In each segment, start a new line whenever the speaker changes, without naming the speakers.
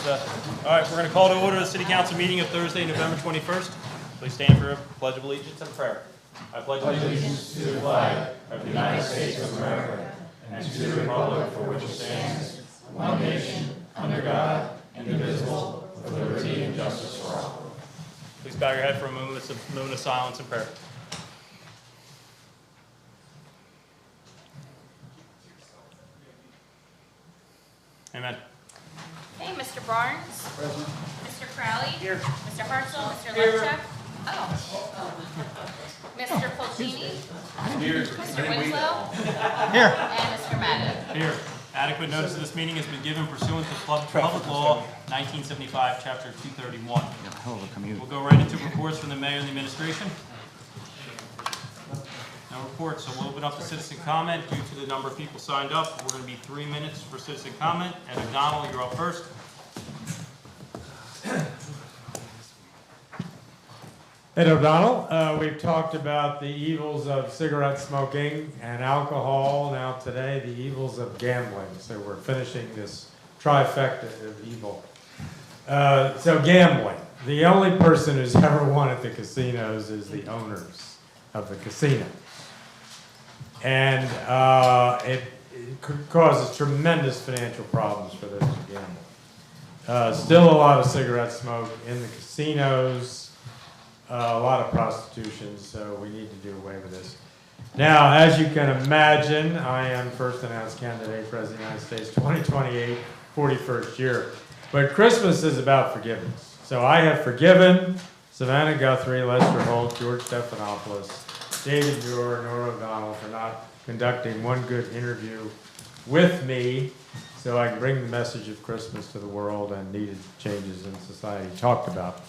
Seth. All right, we're going to call to order the City Council meeting of Thursday, November 21st. Please stand for a pledge of allegiance and prayer. I pledge allegiance to the flag of the United States of America and to the republic for which it stands, one nation, under God, indivisible, with liberty and justice for all. Please bow your head for a moment of silence and prayer. Amen.
Hey, Mr. Barnes.
Present.
Mr. Crowley.
Here.
Mr. Hartzell. Mr.
Here.
Lepchuk. Oh. Mr. Polchini.
Here.
Mr. Winslow.
Here.
And Mr. Madden.
Here. Adequate notice of this meeting has been given pursuant to Public Law 1975, Chapter 231. We'll go right into reports from the Mayor and the Administration. No reports, so we'll open up to citizen comment. Due to the number of people signed up, we're going to be 3 minutes for citizen comment. Ed O'Donnell, you're up first.
Ed O'Donnell, we've talked about the evils of cigarette smoking and alcohol. Now today, the evils of gambling. So we're finishing this trifecta of evil. So gambling. The only person who's ever won at the casinos is the owners of the casino. And it causes tremendous financial problems for those who gamble. Still a lot of cigarette smoke in the casinos, a lot of prostitution, so we need to do away with this. Now, as you can imagine, I am first announced candidate for President of the United States 2028, 41st year. But Christmas is about forgiveness. So I have forgiven Savannah Guthrie, Lester Holt, George Stephanopoulos, David Muir, Nora O'Donnell for not conducting one good interview with me so I can bring the message of Christmas to the world and needed changes in society talked about.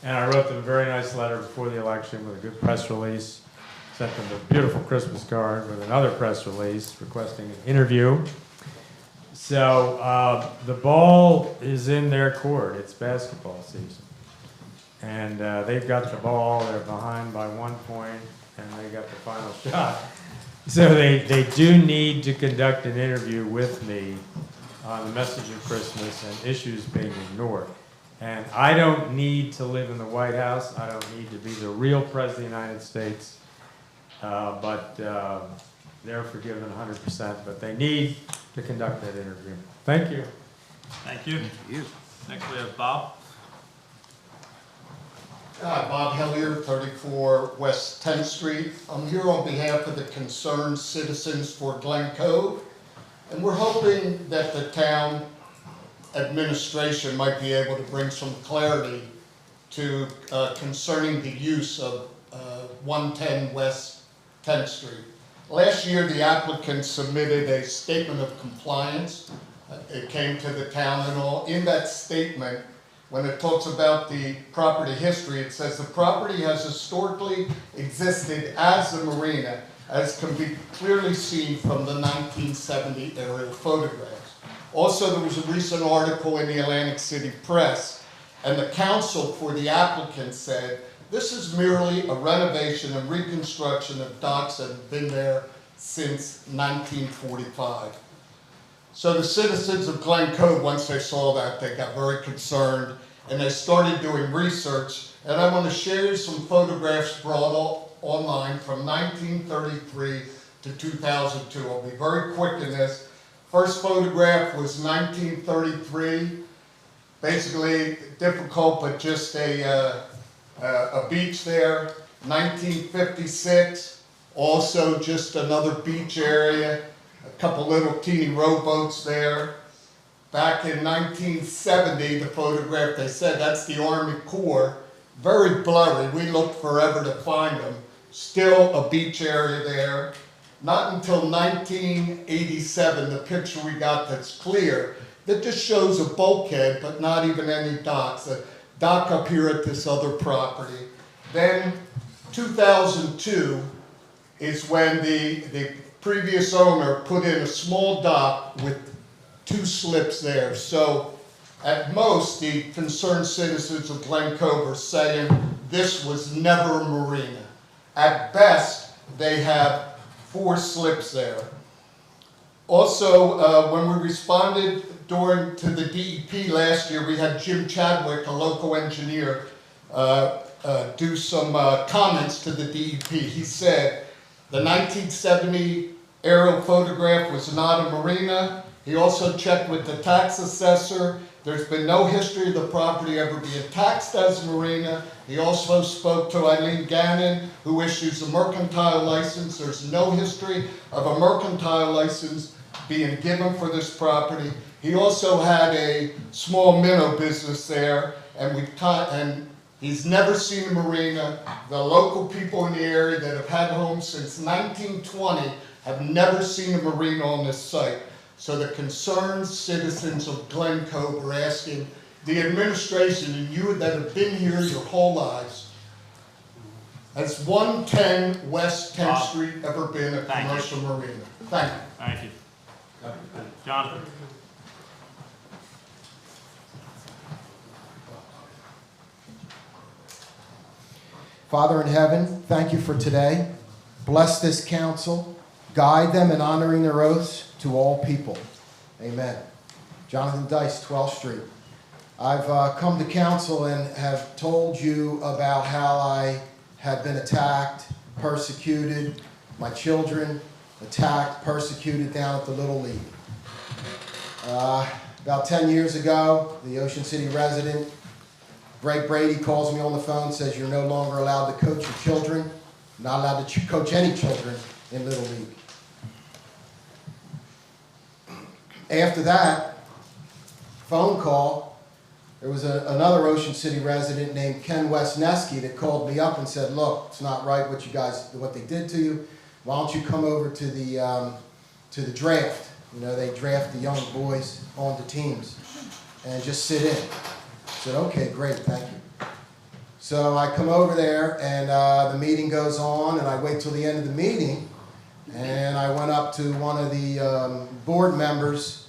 And I wrote them a very nice letter before the election with a good press release, sent them a beautiful Christmas card with another press release requesting an interview. So the ball is in their court. It's basketball season. And they've got the ball, they're behind by 1 point, and they got the final shot. So they do need to conduct an interview with me on the message of Christmas and issues being ignored. And I don't need to live in the White House. I don't need to be the real President of the United States. But they're forgiven 100%, but they need to conduct that interview. Thank you.
Thank you. Next we have Bob.
Hi, Bob Hellier, 34 West 10th Street. I'm here on behalf of the concerned citizens for Glen Cove, and we're hoping that the town administration might be able to bring some clarity to concerning the use of 110 West 10th Street. Last year, the applicant submitted a statement of compliance. It came to the town and all. In that statement, when it talks about the property history, it says the property has historically existed as a marina, as can be clearly seen from the 1970 aerial photographs. Also, there was a recent article in the Atlantic City Press, and the counsel for the applicant said, this is merely a renovation and reconstruction of docks that have been there since 1945. So the citizens of Glen Cove, once they saw that, they got very concerned and they started doing research. And I want to share you some photographs brought online from 1933 to 2002. I'll be very quick in this. First photograph was 1933. Basically difficult, but just a beach there. 1956, also just another beach area. A couple little teeny rowboats there. Back in 1970, the photograph, they said that's the Army Corps. Very blurry. We looked forever to find them. Still a beach area there. Not until 1987, the picture we got that's clear, that just shows a bulkhead, but not even any docks. A dock up here at this other property. Then 2002 is when the previous owner put in a small dock with 2 slips there. So at most, the concerned citizens of Glen Cove are saying this was never a marina. At best, they have 4 slips there. Also, when we responded to the DEP last year, we had Jim Chadwick, a local engineer, do some comments to the DEP. He said the 1970 aerial photograph was not a marina. He also checked with the tax assessor. There's been no history of the property ever being taxed as a marina. He also spoke to Eileen Gannon, who issues a mercantile license. There's no history of a mercantile license being given for this property. He also had a small minnow business there, and he's never seen a marina. The local people in the area that have had homes since 1920 have never seen a marina on this site. So the concerned citizens of Glen Cove are asking the administration, and you that have been here your whole lives, has 110 West 10th Street ever been a
Thank you.
commercial marina? Thank you.
Thank you. Jonathan?
Father in heaven, thank you for today. Bless this council. Guide them in honoring their oaths to all people. Amen. Jonathan Dice, 12th Street. I've come to council and have told you about how I have been attacked, persecuted, my children attacked, persecuted down at the Little League. About 10 years ago, the Ocean City resident, Greg Brady, calls me on the phone, says you're no longer allowed to coach your children, not allowed to coach any children in Little League. After that phone call, there was another Ocean City resident named Ken Wesneski that called me up and said, look, it's not right what they did to you. Why don't you come over to the draft? You know, they draft the young boys onto teams and just sit in. I said, okay, great, thank you. So I come over there and the meeting goes on, and I wait till the end of the meeting, and I went up to one of the board members,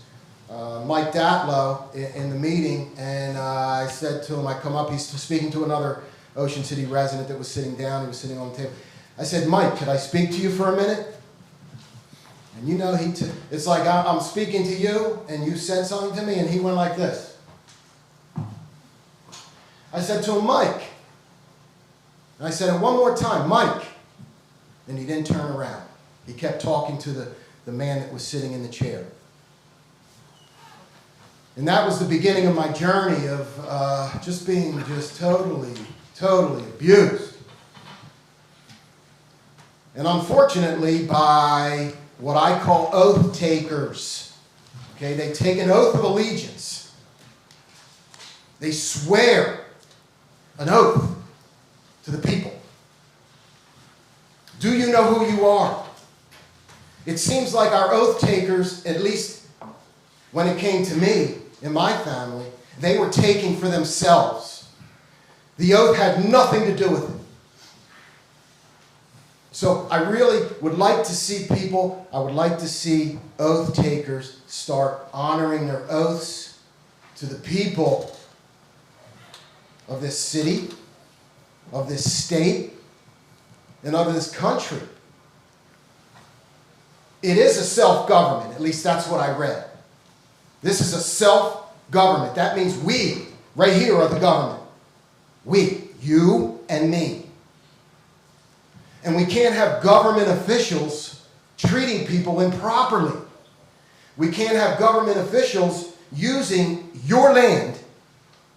Mike Datlow, in the meeting, and I said to him, I come up, he's speaking to another Ocean City resident that was sitting down, he was sitting on the table. I said, Mike, could I speak to you for a minute? And you know, it's like I'm speaking to you, and you said something to me, and he went like this. I said to him, Mike. And I said it one more time, Mike. And he didn't turn around. He kept talking to the man that was sitting in the chair. And that was the beginning of my journey of just being just totally abused. And unfortunately, by what I call oath takers, okay, they take an oath of allegiance. They swear an oath to the people. Do you know who you are? It seems like our oath takers, at least when it came to me and my family, they were taking for themselves. The oath had nothing to do with it. So I really would like to see people, I would like to see oath takers start honoring their oaths to the people of this city, of this state, and of this country. It is a self-government, at least that's what I read. This is a self-government. That means we, right here, are the government. We, you and me. And we can't have government officials treating people improperly. We can't have government officials using your land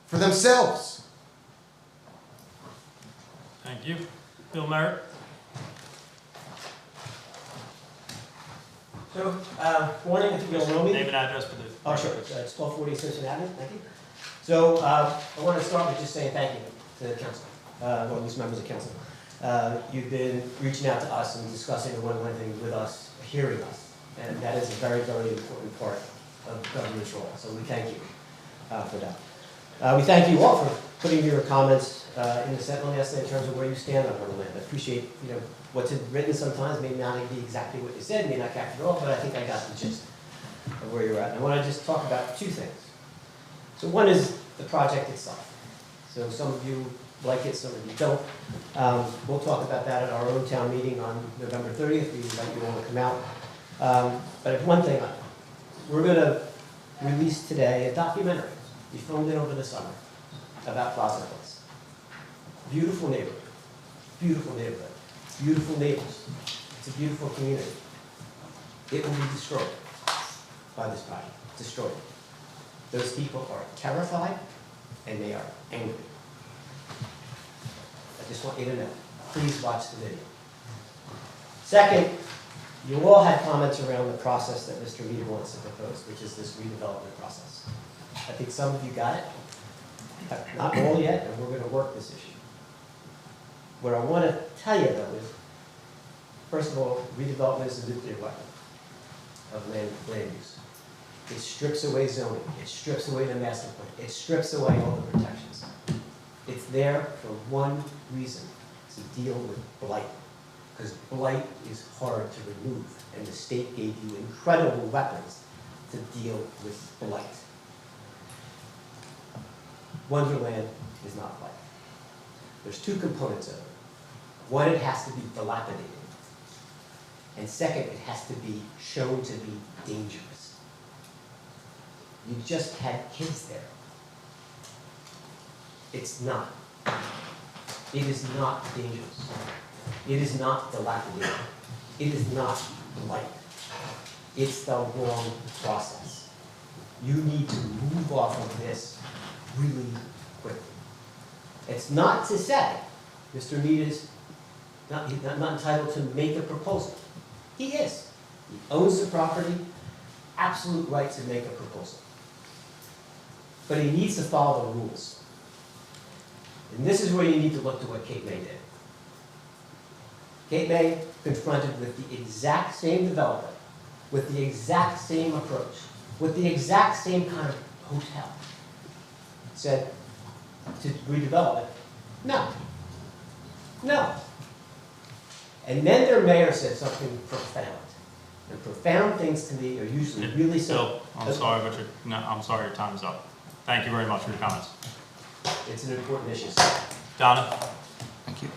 for themselves.
Thank you. Bill Merritt?
So, morning, if you don't know me.
Name and address for the...
Oh, sure, it's 1240 Simpson Avenue, thank you. So, I want to start with just saying thank you to the council, well, at least members of council. You've been reaching out to us and discussing the one thing with us, hearing us, and that is a very, very important part of government's role, so we thank you for that. We thank you all for putting your comments in the Sentinel yesterday in terms of where you stand on the land. I appreciate, what's written sometimes may not be exactly what you said, may not capture it all, but I think I got the gist of where you're at. And I want to just talk about two things. So one is the project itself. So some of you like it, some of you don't. We'll talk about that at our own town meeting on November 30th. We invite you all to come out. But if one thing, we're going to released today a documentary. We filmed it over the summer about Plaza Place. Beautiful neighborhood, beautiful neighborhood, beautiful neighbors. It's a beautiful community. It will be destroyed by this project, destroyed. Those people are terrified and they are angry. I just want you to know, please watch the video. Second, you all had comments around the process that Mr. Reed wants to propose, which is this redevelopment process. I think some of you got it, not all yet, and we're going to work this issue. What I want to tell you though is, first of all, redevelopment is a nuclear weapon of land use. It strips away zoning, it strips away the master plan, it strips away all the protections. It's there for one reason, to deal with blight. Because blight is hard to remove, and the state gave you incredible weapons to deal with blight. Wonderland is not blight. There's two components of it. One, it has to be dilapidated. And second, it has to be shown to be dangerous. You just had kids there. It's not. It is not dangerous. It is not dilapidated. It is not blight. It's the wrong process. You need to move off of this really quickly. It's not to say Mr. Mead is not entitled to make a proposal. He is. He owns the property, absolute right to make a proposal. But he needs to follow the rules. And this is where you need to look to what Cape May did. Cape May, confronted with the exact same developer, with the exact same approach, with the exact same kind of hotel, said to redevelop it, no. No. And then their mayor said something profound. And profound things to me are usually really simple.
Bill, I'm sorry, but I'm sorry, your time is up. Thank you very much for your comments.
It's an important issue.
Donna?
Thank you.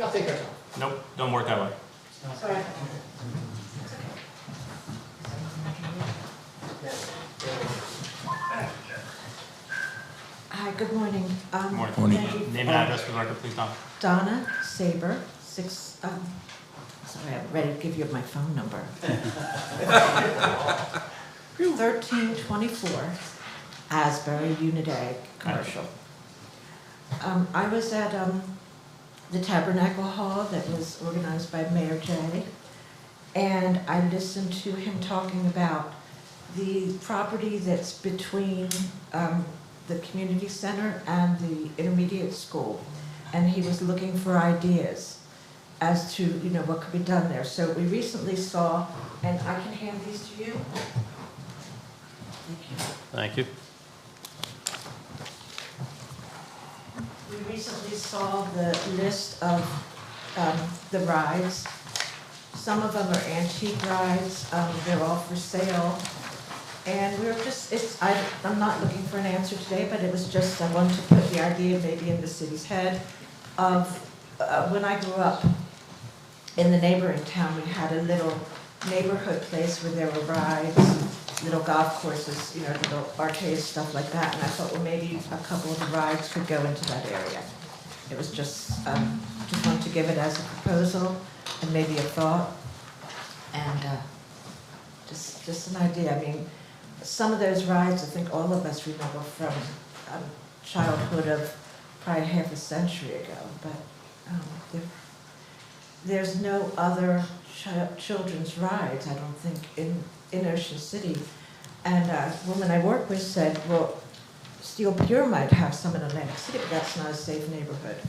I'll take our time.
Nope, don't work that way.
Sorry.
Hi, good morning.
Good morning.
Thank you.
Name and address for the record, please, Donna.
Donna Saber, sorry, I'm ready to give you my phone number. 1324 Asbury, Unit A, commercial. I was at the Tabernacle Hall that was organized by Mayor Jay, and I listened to him talking about the property that's between the community center and the intermediate school, and he was looking for ideas as to, you know, what could be done there. So we recently saw, and I can hand these to you. Thank you.
Thank you.
We recently saw the list of the rides. Some of them are antique rides, they're all for sale. And we were just, I'm not looking for an answer today, but it was just, I wanted to put the idea maybe in the city's head of, when I grew up in the neighboring town, we had a little neighborhood place where there were rides, little golf courses, you know, little arcades, stuff like that. And I thought, well, maybe a couple of the rides could go into that area. It was just wanted to give it as a proposal and maybe a thought. And just an idea. I mean, some of those rides, I think all of us remember from childhood of probably half a century ago, but there's no other children's rides, I don't think, in Ocean City. And a woman I work with said, well, Steel Pure might have some in Atlantic City, but that's not a safe neighborhood.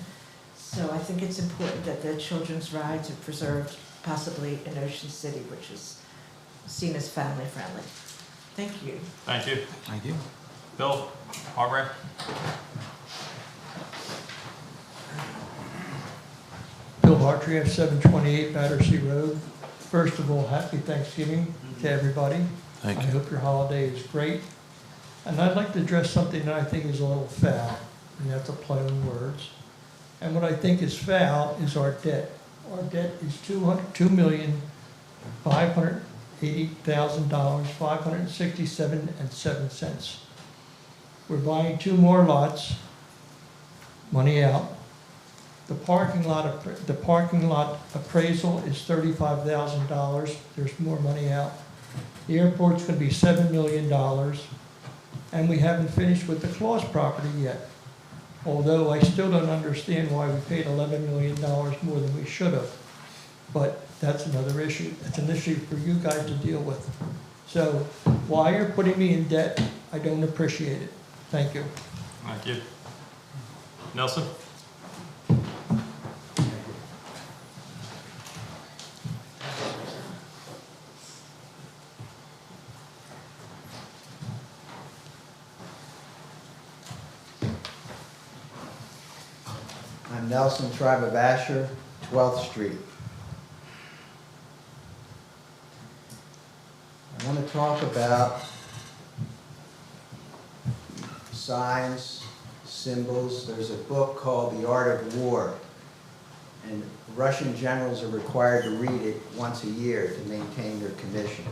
So I think it's important that the children's rides are preserved, possibly in Ocean City, which is seen as family friendly. Thank you.
Thank you.
Thank you.
Bill, Harper?
Bill Hartree, 728 Battersea Road. First of all, happy Thanksgiving to everybody.
Thank
I
you.
hope your holiday is great. And I'd like to address something that I think is a little foul, and that's a play on words. And what I think is foul is our debt. Our debt is $2,500,000 $80,000, $567.07. We're buying 2 more lots, money out. The parking lot appraisal is $35,000, there's more money out. The airport's gonna be $7 million, and we haven't finished with the Claus property yet. Although I still don't understand why we paid $11 million more than we should have. But that's another issue. That's an issue for you guys to deal with. So while you're putting me in debt, I don't appreciate it. Thank you.
Thank you. Nelson?
I'm Nelson, Tribe of Asher, 12th Street. I want to talk about signs, symbols. There's a book called The Art of War, and Russian generals are required to read it once a year to maintain their commission.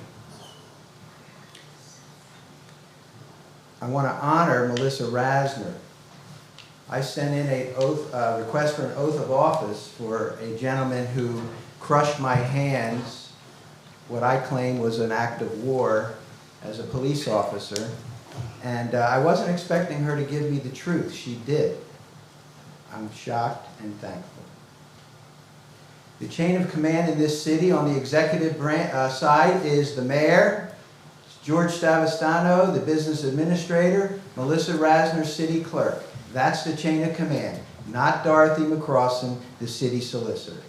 I want to honor Melissa Rasner. I sent in a request for an oath of office for a gentleman who crushed my hands, what I claim was an act of war, as a police officer. And I wasn't expecting her to give me the truth. She did. I'm shocked and thankful. The chain of command in this city on the executive side is the mayor, George Stavastano, the business administrator, Melissa Rasner, city clerk. That's the chain of command, not Dorothy McCrossan, the city solicitor.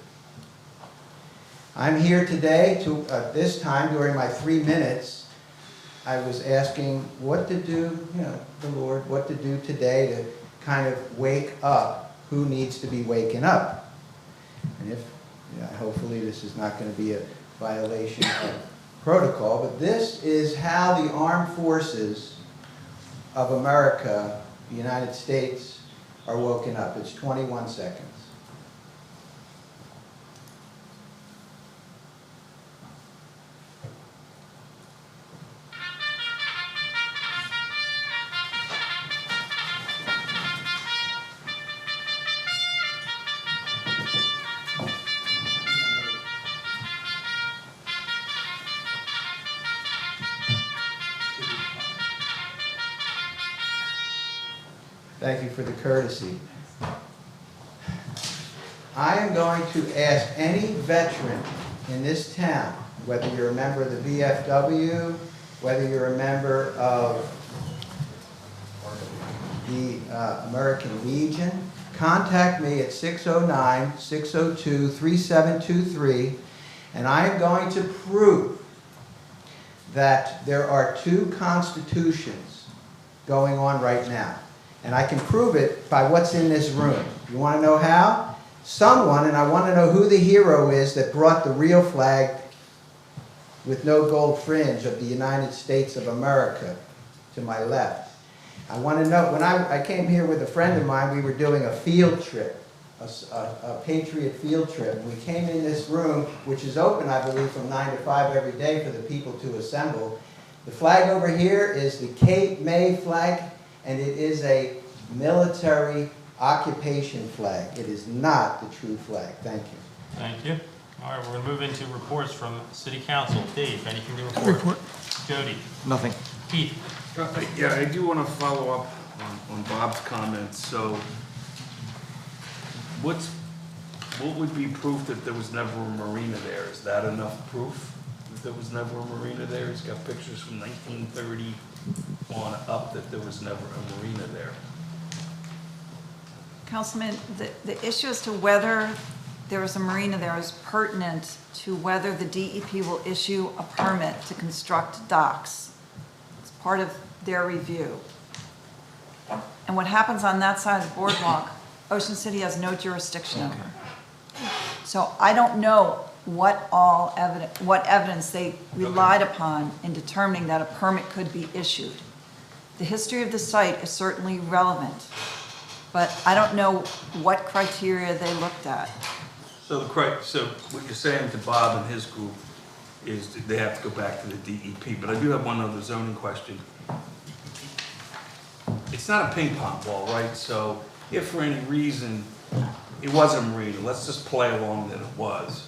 I'm here today to, this time during my 3 minutes, I was asking what to do, the Lord, what to do today to kind of wake up who needs to be waking up. And if, hopefully this is not going to be a violation of protocol, but this is how the armed forces of America, the United States, are woken up. It's 21 seconds. Thank you for the courtesy. I am going to ask any veteran in this town, whether you're a member of the VFW, whether you're a member of the American Legion, contact me at 609-602-3723, and I am going to prove that there are 2 constitutions going on right now. And I can prove it by what's in this room. You want to know how? Someone, and I want to know who the hero is that brought the real flag with no gold fringe of the United States of America to my left. I want to know, when I came here with a friend of mine, we were doing a field trip, a Patriot field trip. We came in this room, which is open, I believe, from 9 to 5 every day for the people to assemble. The flag over here is the Cape May flag, and it is a military occupation flag. It is not the true flag. Thank you.
Thank you. All right, we're going to move into reports from City Council. Dave, anything to report? Jody?
Nothing.
Keith?
Yeah, I do want to follow up on Bob's comments. So what would be proof that there was never a marina there? Is that enough proof that there was never a marina there? He's got pictures from 1930 on up that there was never a marina there.
Councilman, the issue as to whether there is a marina there is pertinent to whether the DEP will issue a permit to construct docks. It's part of their review. And what happens on that side of the boardwalk, Ocean City has no jurisdiction over. So I don't know what evidence they relied upon in determining that a permit could be issued. The history of the site is certainly relevant, but I don't know what criteria they looked at.
So what you're saying to Bob and his group is they have to go back to the DEP. But I do have one other zoning question. It's not a ping pong ball, right? So if for any reason it was a marina, let's just play along that it was,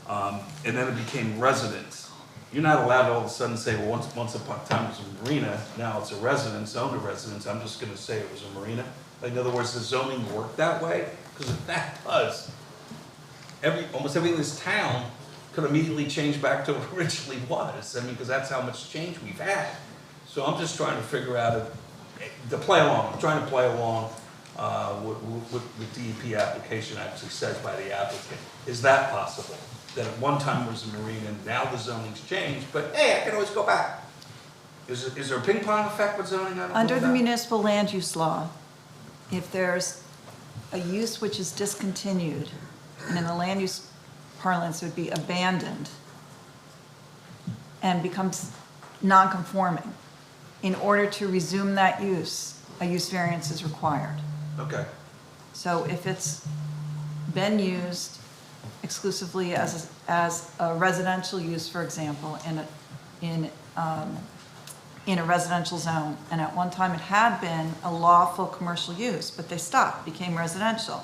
and then it became residence, you're not allowed to all of a sudden say, well, once upon a time it was a marina, now it's a residence, owned a residence, I'm just gonna say it was a marina. Like, in other words, does zoning work that way? Because if that does, almost everything in this town could immediately change back to what it originally was. I mean, because that's how much change we've had. So I'm just trying to figure out to play along. I'm trying to play along what the DEP application actually says by the applicant. Is that possible? That at one time was a marina, and now the zoning's changed, but hey, I can always go back. Is there a ping pong effect with zoning? I don't know
Under the
that.
municipal land use law, if there's a use which is discontinued, and in the land use parlance it would be abandoned, and becomes non-conforming, in order to resume that use, a use variance is required.
Okay.
So if it's been used exclusively as a residential use, for example, in a residential zone, and at one time it had been a lawful commercial use, but they stopped, became residential.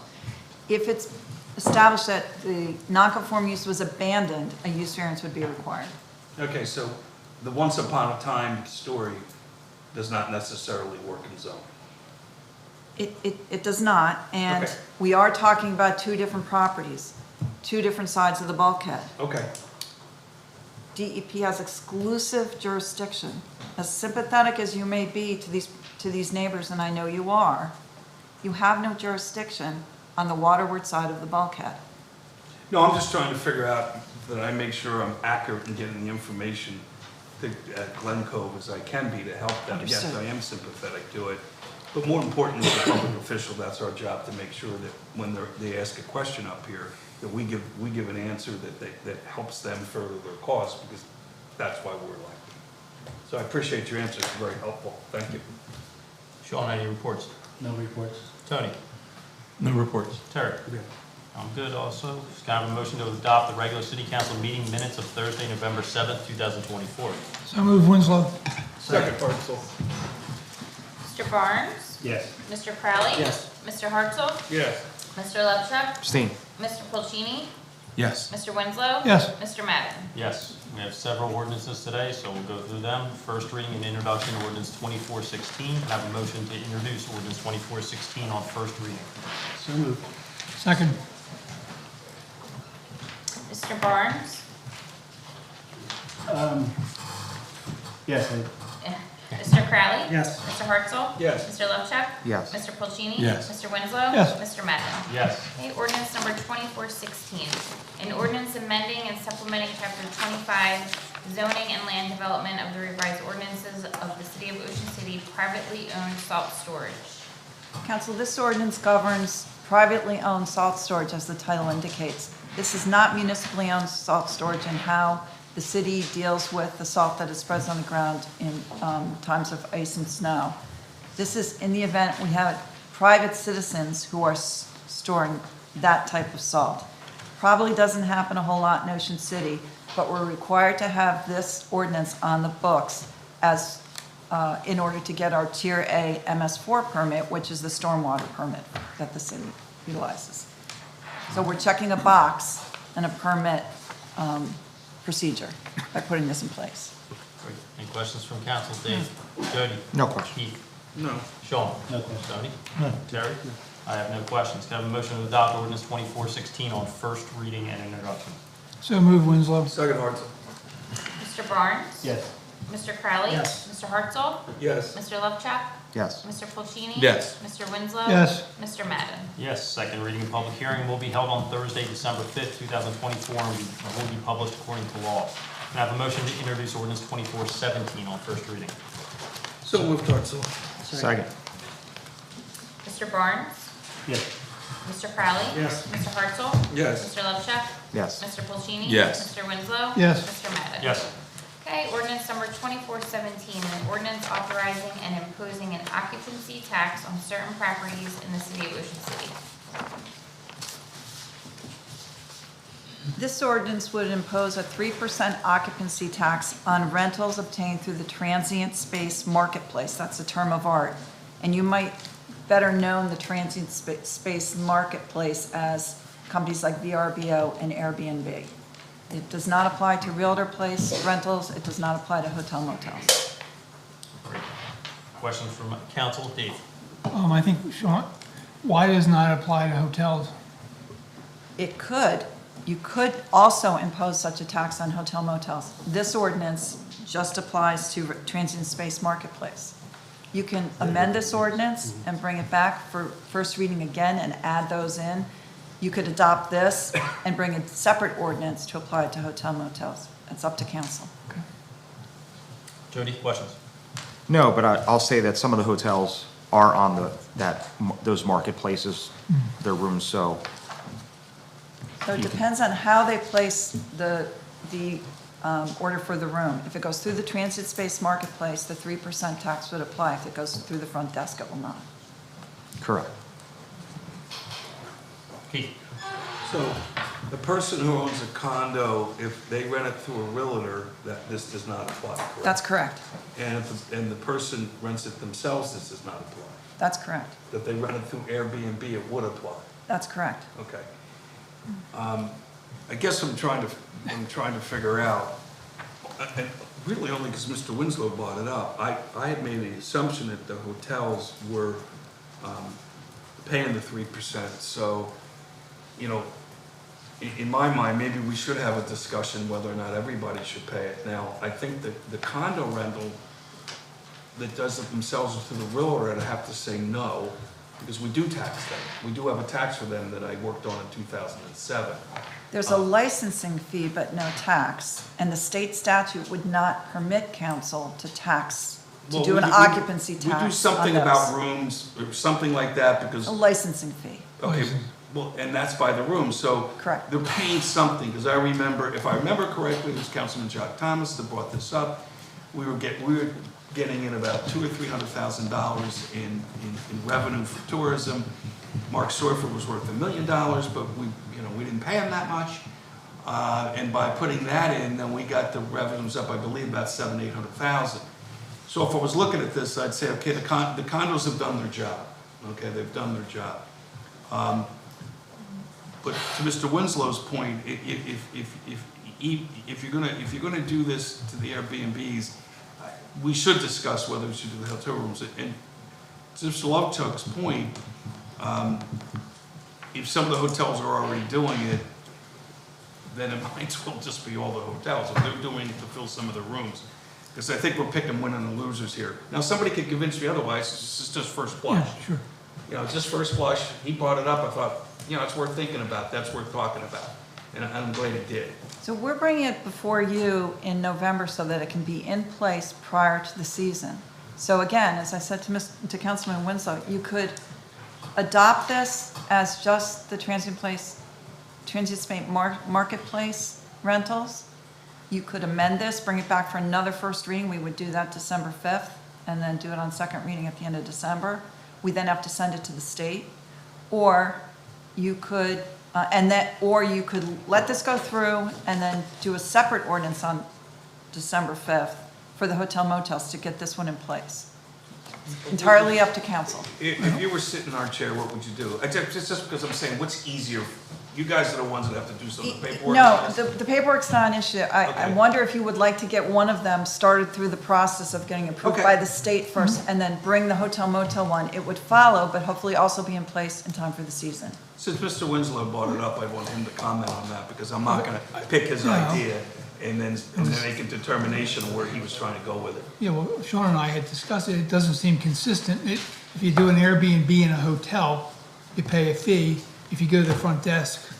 If it's established that the non-conforming use was abandoned, a use variance would be required.
Okay, so the once upon a time story does not necessarily work in zoning.
It does not, and
Okay.
we are talking about two different properties, two different sides of the bulkhead.
Okay.
DEP has exclusive jurisdiction. As sympathetic as you may be to these neighbors, and I know you are, you have no jurisdiction on the waterward side of the bulkhead.
No, I'm just trying to figure out that I make sure I'm accurate in getting the information to Glen Cove as I can be to help them. Yes,
Understood.
I am sympathetic to it. But more importantly, as a public official, that's our job to make sure that when they ask a question up here, that we give an answer that helps them further their cause, because that's why we're elected. So I appreciate your answers, very helpful. Thank you.
Sean, any reports?
No reports.
Tony?
No reports.
Terry? I'm good also. Just kind of a motion to adopt the regular city council meeting minutes of Thursday, November 7th, 2024.
So move Winslow.
Second, Hartzell.
Mr. Barnes?
Yes.
Mr. Crowley?
Yes.
Mr. Hartzell?
Yes.
Mr. Levchuk?
Abstain.
Mr. Pulcini?
Yes.
Mr. Winslow?
Yes.
Mr. Madden?
Yes, we have several ordinances today, so we'll go through them. First reading and introduction to ordinance 2416. Can I have a motion to introduce ordinance 2416 on first reading?
So moved. Second.
Mr. Barnes?
Yes.
Mr. Crowley?
Yes.
Mr. Hartzell?
Yes.
Mr. Levchuk?
Yes.
Mr. Pulcini?
Yes.
Mr. Winslow?
Yes.
Mr. Madden?
Yes.
Okay, ordinance number 2416, an ordinance amending and supplementing chapter 25 zoning and land development of the revised ordinances of the city of Ocean City privately owned salt storage.
Council, this ordinance governs privately owned salt storage, as the title indicates. This is not municipally owned salt storage, and how the city deals with the salt that is present on the ground in times of ice and snow. This is in the event we have private citizens who are storing that type of salt. Probably doesn't happen a whole lot in Ocean City, but we're required to have this ordinance on the books as in order to get our Tier A MS4 permit, which is the stormwater permit that the city utilizes. So we're checking a box and a permit procedure by putting this in place.
Great. Any questions from council? Dave? Jody?
No question.
Keith?
No.
Sean?
No question.
Tony?
No.
Terry? I have no questions. Can I have a motion to adopt ordinance 2416 on first reading and introduction?
So move Winslow.
Second, Hartzell.
Mr. Barnes?
Yes.
Mr. Crowley?
Yes.
Mr. Hartzell?
Yes.
Mr. Levchuk?
Yes.
Mr. Pulcini?
Yes.
Mr. Winslow?
Yes.
Mr. Madden?
Yes, second reading and public hearing will be held on Thursday, December 5th, 2024, and will be published according to law. Can I have a motion to introduce ordinance 2417 on first reading?
So moved, Hartzell.
Second.
Mr. Barnes?
Yes.
Mr. Crowley?
Yes.
Mr. Hartzell?
Yes.
Mr. Levchuk?
Yes.
Mr. Pulcini?
Yes.
Mr. Winslow?
Yes.
Mr. Madden?
Yes.
Okay, ordinance number 2417, an ordinance authorizing and imposing an occupancy tax on certain properties in the city of Ocean City.
This ordinance would impose a 3% occupancy tax on rentals obtained through the transient space marketplace. That's a term of art. And you might better know the transient space marketplace as companies like VRBO and Airbnb. It does not apply to realtor place rentals. It does not apply to hotel motels.
Great. Questions from council? Dave?
I think, Sean, why does not apply to hotels?
It could. You could also impose such a tax on hotel motels. This ordinance just applies to transient space marketplace. You can amend this ordinance and bring it back for first reading again and add those in. You could adopt this and bring a separate ordinance to apply it to hotel motels. It's up to council.
Jody, questions?
No, but I'll say that some of the hotels are on those marketplaces, their rooms, so.
So it depends on how they place the order for the room. If it goes through the transit space marketplace, the 3% tax would apply. If it goes through the front desk, it will not.
Correct.
Keith?
So, the person who owns a condo, if they rent it through a realtor, that this does not apply, correct?
That's correct.
And the person rents it themselves, this does not apply.
That's correct.
If they rent it through Airbnb, it would apply.
That's correct.
Okay. I guess I'm trying to figure out, and really only because Mr. Winslow brought it up, I had made the assumption that the hotels were paying the 3%. So, you know, in my mind, maybe we should have a discussion whether or not everybody should pay it. Now, I think that the condo rental that does it themselves to the realtor, I'd have to say no, because we do tax them. We do have a tax for them that I worked on in 2007.
There's a licensing fee but no tax, and the state statute would not permit council to tax, to
Well,
do an occupancy tax
We do something
on
about
those.
rooms, or something like that, because,
A licensing fee.
okay, well, and that's by the room, so.
Correct.
They're paying something, because I remember, if I remember correctly, it was Councilman Jock Thomas that brought this up. We were getting in about $200,000 or $300,000 in revenue for tourism. Mark Sorfer was worth $1 million, but we didn't pay him that much. And by putting that in, then we got the revenues up, I believe, about $700,000 to $800,000. So if I was looking at this, I'd say, okay, the condos have done their job. Okay, they've done their job. But to Mr. Winslow's point, if you're gonna do this to the Airbnbs, we should discuss whether we should do the hotel rooms. And to Mr. Lovechuck's point, if some of the hotels are already doing it, then it might as well just be all the hotels. If they're doing it to fill some of the rooms. Because I think we're picking winners and losers here. Now, somebody could convince me otherwise. This is just first blush.
Yeah, sure.
You know, just first blush. He brought it up. I thought, it's worth thinking about. That's worth talking about. And I'm glad he did.
So we're bringing it before you in November so that it can be in place prior to the season. So again, as I said to Councilman Winslow, you could adopt this as just the transient space marketplace rentals. You could amend this, bring it back for another first reading. We would do that December 5th and then do it on second reading at the end of December. We then have to send it to the state. Or you could you could let this go through and then do a separate ordinance on December 5th for the hotel motels to get this one in place. Entirely up to council.
If you were sitting in our chair, what would you do? It's just because I'm saying, what's easier? You guys are the ones that have to do some of the paperwork.
No, the paperwork's not an issue. I
Okay.
wonder if you would like to get one of them started through the process of getting approved
Okay.
by the state first and then bring the hotel motel one. It would follow, but hopefully also be in place in time for the season.
Since Mr. Winslow brought it up, I want him to comment on that because I'm not going to pick his idea and then make a determination of where he was trying to go with it.
Yeah, well, Sean and I had discussed it. It doesn't seem consistent. If you do an Airbnb in a hotel, you pay a fee. If you go to the front desk,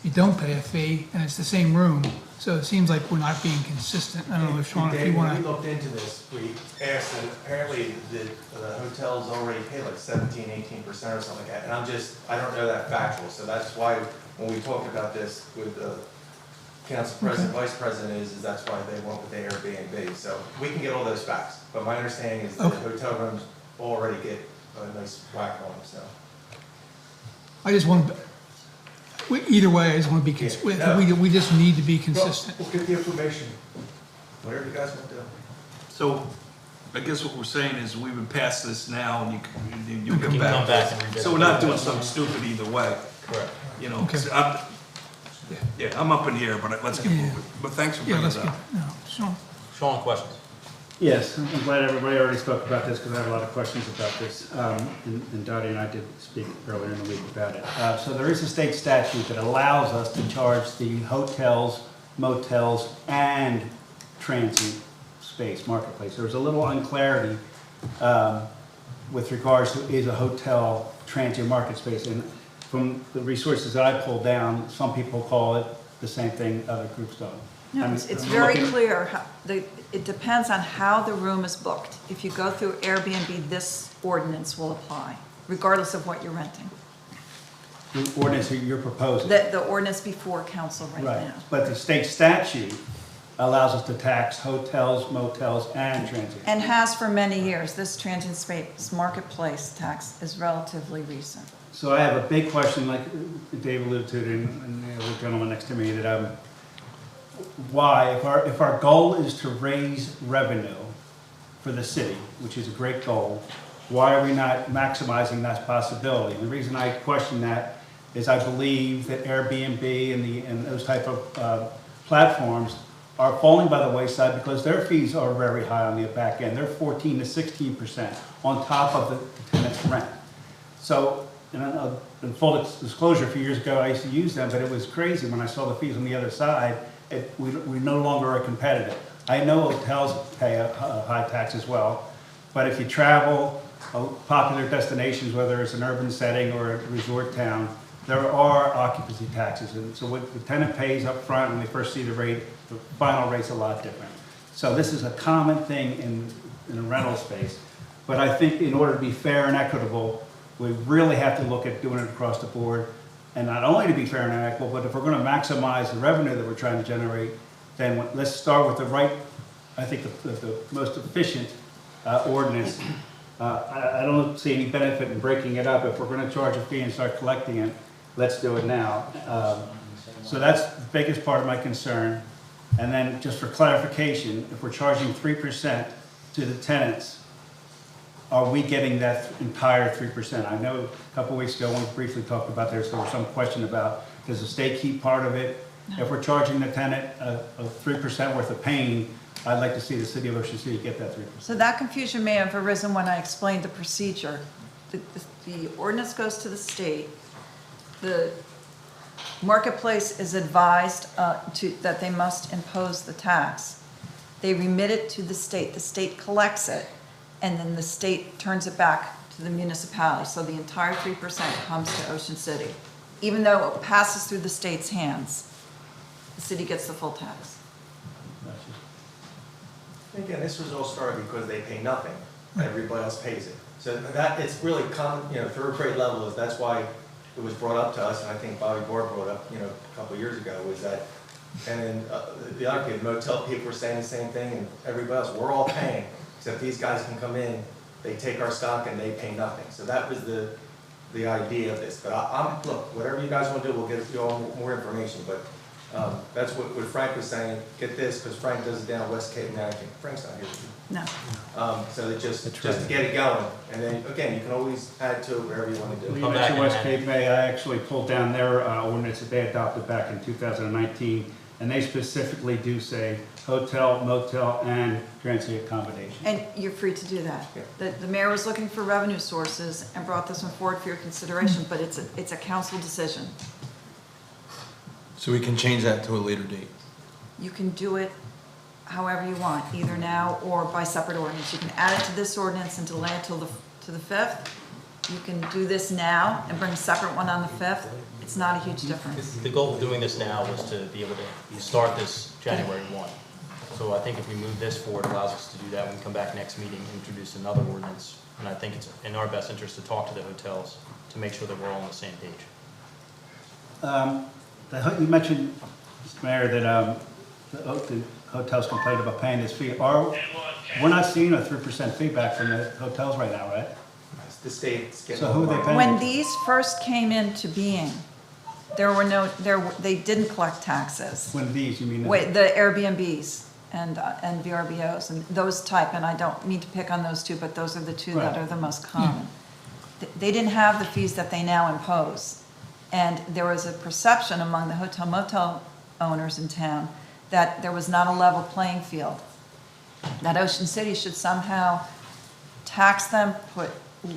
you don't pay a fee, and it's the same room. So it seems like we're not being consistent. I don't know if Sean, if you want
We
to.
looked into this, we asked, and apparently the hotels already pay like 17-18% or something like that. And I don't know that factual, so that's why when we talked about this with the council president, vice president is that's why they went with the Airbnb. So we can get all those facts, but my understanding is that hotel rooms already get a nice whack on them, so.
I just want, either way, I just want to be, we just need to be consistent.
We'll get the information, whatever you guys want to do.
So, I guess what we're saying is we would pass this now and you
can
come back.
come back and revisit
So we're not doing something stupid either way,
Correct.
you know?
Okay.
'Cause I'm up in here, but let's get moving. But thanks for
Yeah,
bringing
let's
it
get,
up.
no, Sean.
Sean, questions?
Yes, I'm glad everybody already spoke about this because I have a lot of questions about this. And Dottie and I did speak earlier in the week about it. So there is a state statute that allows us to charge the hotels, motels, and transient space marketplace. There was a little unclarity with regards to is a hotel transient market space. And from the resources that I pulled down, some people call it the same thing other groups don't.
No,
I'm-
it's
I'm
very
looking-
clear. It depends on how the room is booked. If you go through Airbnb, this ordinance will apply, regardless of what you're renting.
The ordinance that you're proposing.
The ordinance before council right now.
But the state statute allows us to tax hotels, motels, and transient.
And has for many years. This transient space marketplace tax is relatively recent.
So I have a big question, like Dave alluded to, and the gentleman next to me, that why, if our goal is to raise revenue for the city, which is a great goal, why are we not maximizing that possibility? And the reason I question that is I believe that Airbnb and those type of platforms are falling by the wayside because their fees are very high on the back end. They're 14 to 16% on top of the tenant's rent. So, in full disclosure, a few years ago, I used to use them, but it was crazy when I saw the fees on the other side. We no longer are competitive. I know hotels pay a high tax as well, but if you travel popular destinations, whether it's an urban setting or a resort town, there are occupancy taxes. And so what the tenant pays up front when they first see the rate, the final rate's a lot different. So this is a common thing in a rental space. But I think in order to be fair and equitable, we really have to look at doing it across the board. And not only to be fair and equitable, but if we're going to maximize the revenue that we're trying to generate, then let's start with the right, I think the most efficient ordinance. I don't see any benefit in breaking it up. If we're going to charge a fee and start collecting it, let's do it now. So that's the biggest part of my concern. And then just for clarification, if we're charging 3% to the tenants, are we getting that entire 3%? I know a couple of weeks ago, when we briefly talked about this, there was some question about, does the state keep part of it? If we're charging the tenant a 3% worth of pain, I'd like to see the city of Ocean City get that 3%.
So that confusion may have arisen when I explained the procedure. The ordinance goes to the state. The marketplace is advised that they must impose the tax. They remit it to the state collects it, and then the state turns it back to the municipality. So the entire 3% comes to Ocean City. Even though it passes through the state's hands, the city gets the full tax.
Again, this was all started because they pay nothing, everybody else pays it. So that, it's really common, third grade level, that's why it was brought up to us, and I think Bobby Bohr brought up, a couple of years ago, was that, and then the other kid, motel people were saying the same thing, and everybody else, we're all paying, except these guys can come in, they take our stock and they pay nothing. So that was the idea of this. But look, whatever you guys want to do, we'll get you all more information, but that's what Frank was saying, get this, because Frank does it down West Cape now. I think Frank's not here.
No.
So that just to get it going, and then again, you can always add to it wherever you want to do.
You mentioned West Cape May. I actually pulled down their ordinance that they adopted back in 2019, and they specifically do say hotel, motel, and transient accommodation.
And you're free to do that. The mayor was looking for revenue sources and brought this one forward for your consideration, but it's a council decision.
So we can change that to a later date.
You can do it however you want, either now or by separate ordinance. You can add it to this ordinance and delay it till to the 5th. You can do this now and bring a separate one on the 5th. It's not a huge difference.
The goal of doing this now was to be able to start this January 1. So I think if we move this forward, it allows us to do that. We can come back next meeting and introduce another ordinance. And I think it's in our best interest to talk to the hotels to make sure that we're all on the same page.
You mentioned, Mr. Mayor, that the hotels complained about paying this fee. We're not seeing a 3% feedback from the hotels right now, right?
The state's getting.
So who are they paying?
When these first came into being, They didn't collect taxes.
One of these, you mean?
Wait, the Airbnbs and VRBOs and those type, and I don't mean to pick on those two, but those are the two that
Right.
are the most common. They didn't have the fees that they now impose. And there was a perception among the hotel motel owners in town that there was not a level playing field. That Ocean City should somehow tax them, put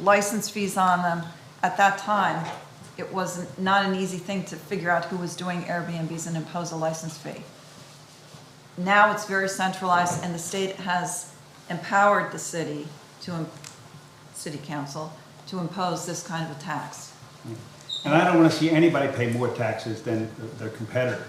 license fees on them. At that time, it was not an easy thing to figure out who was doing Airbnbs and impose a license fee. Now it's very centralized, and the state has empowered the city city council to impose this kind of a tax.
And I don't want to see anybody pay more taxes than their competitor,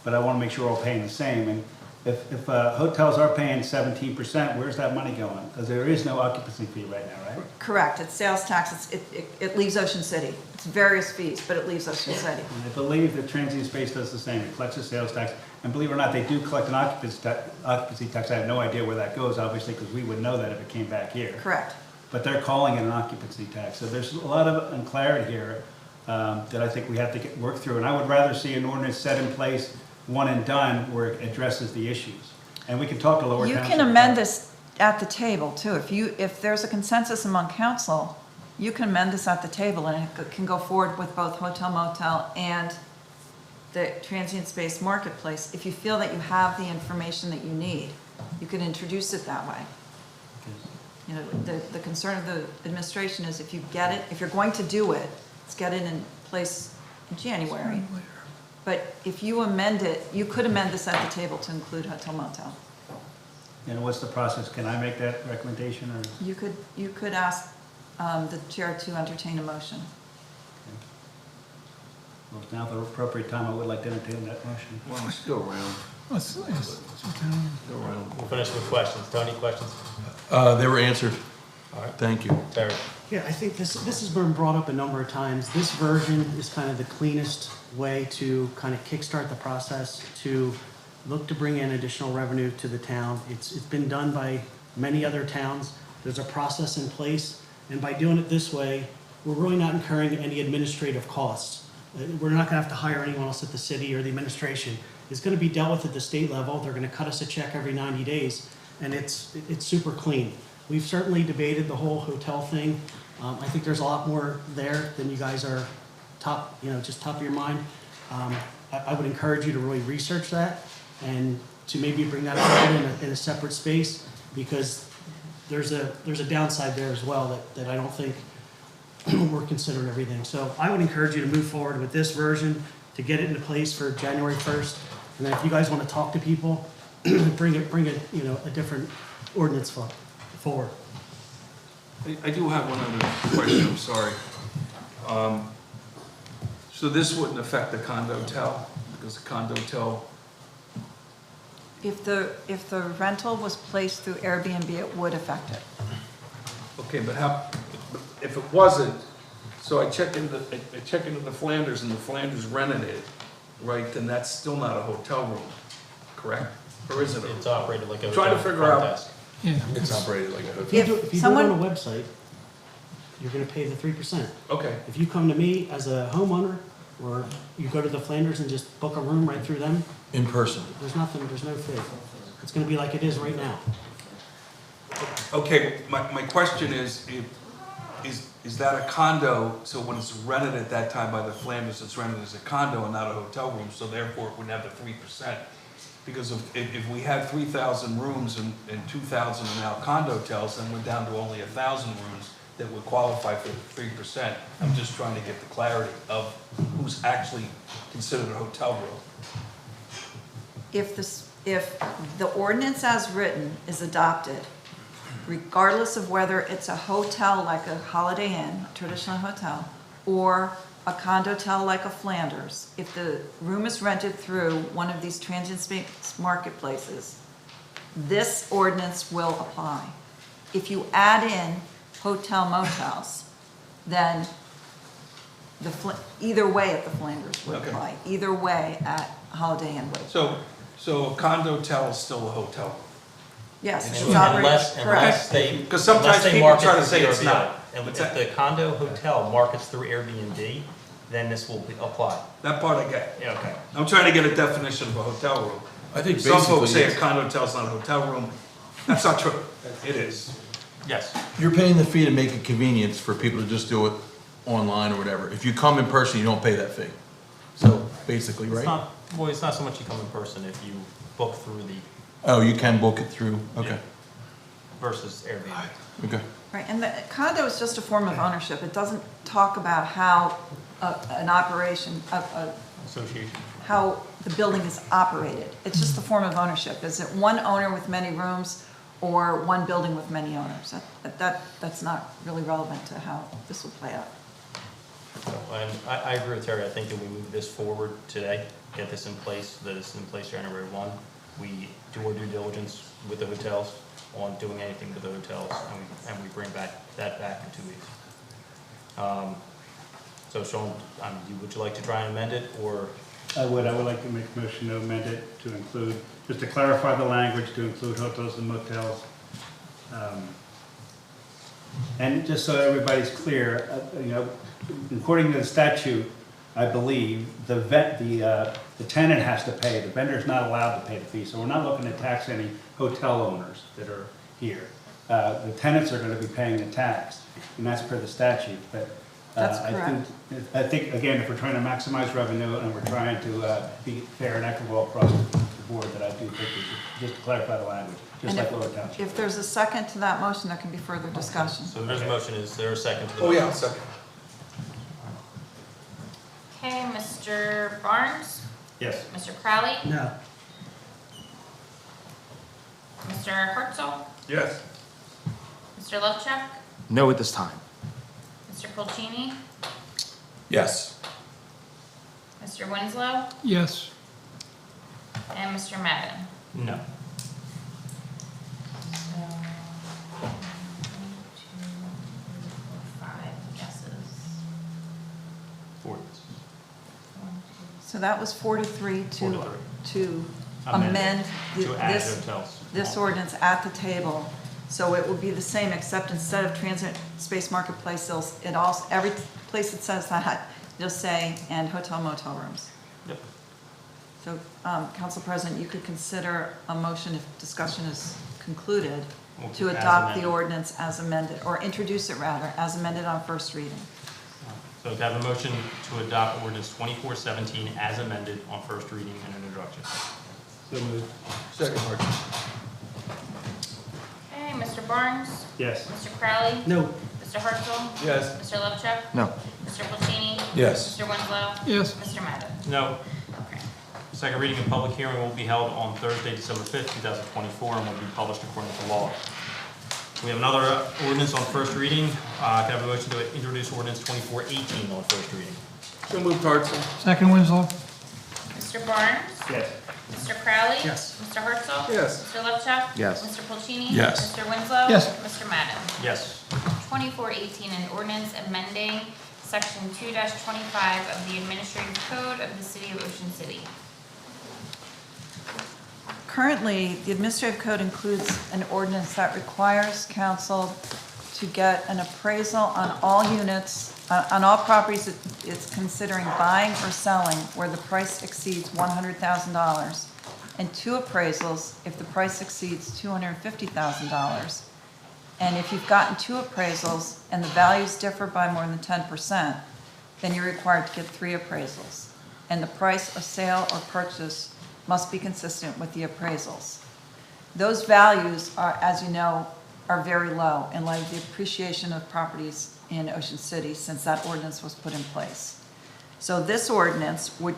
but I want to make sure we're all paying the same. And if hotels are paying 17%, where's that money going? Because there is no occupancy fee right now, right?
Correct, it's sales tax, it leaves Ocean City. It's various fees, but it leaves Ocean City.
And I believe the transient space does the same. It collects a sales tax. And believe it or not, they do collect an occupancy tax. I have no idea where that goes, obviously, because we would know that if it came back here.
Correct.
But they're calling it an occupancy tax. So there's a lot of unclarity here that I think we have to work through. And I would rather see an ordinance set in place, one and done, where it addresses the issues. And we can talk to Lower
You
Township.
can amend this at the table, too. If there's a consensus among council, you can amend this at the table, and it can go forward with both hotel motel and the transient space marketplace. If you feel that you have the information that you need, you can introduce it that way. You know, the concern of the administration is if you get it, if you're going to do it, let's get it in place in January. But if you amend it, you could amend this at the table to include hotel motel.
And what's the process? Can I make that recommendation, or?
You could ask the chair to entertain a motion.
Well, if now the appropriate time, I would like to entertain that motion.
Well, let's go around.
Go around. We'll finish with questions. Tony, questions?
They were answered.
All right.
Thank you.
Terry?
Yeah, I think this has been brought up a number of times. This version is kind of the cleanest way to kind of kickstart the process, to look to bring in additional revenue to the town. It's been done by many other towns. There's a process in place, and by doing it this way, we're really not incurring any administrative costs. We're not gonna have to hire anyone else at the city or the administration. It's gonna be dealt with at the state level. They're gonna cut us a check every 90 days, and it's super clean. We've certainly debated the whole hotel thing. I think there's a lot more there than you guys are just top of your mind. I would encourage you to really research that and to maybe bring that forward in a separate space, because there's a downside there as well that I don't think we're considering everything. So I would encourage you to move forward with this version to get it into place for January 1st. And then if you guys want to talk to people, bring a different ordinance forward.
I do have one other question, I'm sorry. So this wouldn't affect the condo-tel, because the condo-tel,
If the rental was placed through Airbnb, it would affect it.
okay, but if it wasn't, so I check into the Flanders and the Flanders rented it, right, then that's still not a hotel room, correct? Or is it?
It's operated like a
Trying to figure out.
desk.
Yeah.
It's operated like a hotel.
If you do it
someone-
on a website, you're gonna pay the 3%.
Okay,
If you come to me as a homeowner, or you go to the Flanders and just book a room right through them,
in person.
there's no fee. It's gonna be like it is right now.
Okay, my question is that a condo, so when it's rented at that time by the Flanders, it's rented as a condo and not a hotel room, so therefore it wouldn't have the 3%. Because if we had 3,000 rooms and 2,000 are now condo-tels, then we're down to only 1,000 rooms that would qualify for the 3%. I'm just trying to get the clarity of who's actually considered a hotel room.
If the ordinance as written is adopted, regardless of whether it's a hotel like a Holiday Inn, a traditional hotel, or a condotel like a Flanders, if the room is rented through one of these transient space marketplaces, this ordinance will apply. If you add in hotel motels, then either way at the Flanders would
Okay.
apply. Either way at Holiday Inn would.
So a condo-tel is still a hotel room?
Yes, it's
Unless
operated,
they,
Because sometimes
unless they
people
market
try to
through
say it's
VRBO.
not.
And if the condo hotel markets through Airbnb, then this will apply.
That part I get.
Yeah, okay.
I'm trying to get a definition of a hotel room.
I think
Some folks say a
basically,
condo hotel's not a hotel room. That's not true. It is.
Yes.
you're paying the fee to make it convenience for people to just do it online or whatever. If you come in person, you don't pay that fee. So basically,
It's
right?
not, well, it's not so much you come in person if you book through the
Oh, you can book it through, okay,
versus Airbnb.
okay.
Right, and the condo is just a form of ownership. It doesn't talk about how an operation,
Association.
how the building is operated. It's just a form of ownership. Is it one owner with many rooms or one building with many owners? That's not really relevant to how this will play out.
And I agree with Terry. I think that we move this forward today, get this in place, that it's in place January 1. We do our due diligence with the hotels on doing anything with the hotels, and we bring that back in 2 weeks. So Sean, would you like to try and amend it, or?
I would like to make a motion to amend it to include, just to clarify the language, to include hotels and motels. And just so everybody's clear, according to the statute, I believe, the tenant has to pay, the vendor's not allowed to pay the fee, so we're not looking to tax any hotel owners that are here. The tenants are gonna be paying the tax, and that's per the statute, but
That's correct.
I think, again, if we're trying to maximize revenue and we're trying to be fair and equitable across the board, that I do think we should just clarify the language, just
And
like Lower Township.
if there's a second to that motion, there can be further discussion.
So there's a motion. Is there a second to the
Oh,
motion?
yeah, second.
Okay, Mr. Barnes?
Yes.
Mr. Crowley?
No.
Mr. Hartzell?
Yes.
Mr. Lovechek?
No at this time.
Mr. Polchini?
Yes.
Mr. Winslow?
Yes.
And Mr. Madden?
No.
So, 1, 2, 3, 4, 5 guesses.
4.
So that was 4-3 to
Amend
amend
to add
this
hotels.
this ordinance at the table. So it will be the same, except instead of transit space marketplace, it also, every place that says that, it'll say, and hotel motel rooms.
Yep.
So, Council President, you could consider a motion if discussion is concluded to
As
adopt the
amended.
ordinance as amended, or introduce it rather, as amended on first reading.
So to have a motion to adopt ordinance 2417 as amended on first reading and an introduction.
So moved.
Second, Martin.
Okay, Mr. Barnes?
Yes.
Mr. Crowley?
No.
Mr. Hartzell?
Yes.
Mr. Lovechek?
No.
Mr. Polchini?
Yes.
Mr. Winslow?
Yes.
Mr. Madden?
No.
Okay.
Second reading and public hearing will be held on Thursday, December 5th, 2024, and will be published according to law. We have another ordinance on first reading. Can I have a motion to introduce ordinance 2418 on first reading?
So moved, Hartzell.
Second Winslow?
Mr. Barnes?
Yes.
Mr. Crowley?
Yes.
Mr. Hartzell?
Yes.
Mr. Lovechek?
Yes.
Mr. Polchini?
Yes.
Mr. Winslow?
Yes.
Mr. Madden?
Yes.
2418, an ordinance amending section 2-25 of the administrative code of the city of Ocean City.
Currently, the administrative code includes an ordinance that requires council to get an appraisal on all units, on all properties that it's considering buying or selling where the price exceeds $100,000, and 2 appraisals if the price exceeds $250,000. And if you've gotten 2 appraisals and the values differ by more than 10%, then you're required to get 3 appraisals. And the price of sale or purchase must be consistent with the appraisals. Those values are, as you know, are very low in light of the appreciation of properties in Ocean City since that ordinance was put in place. So this ordinance would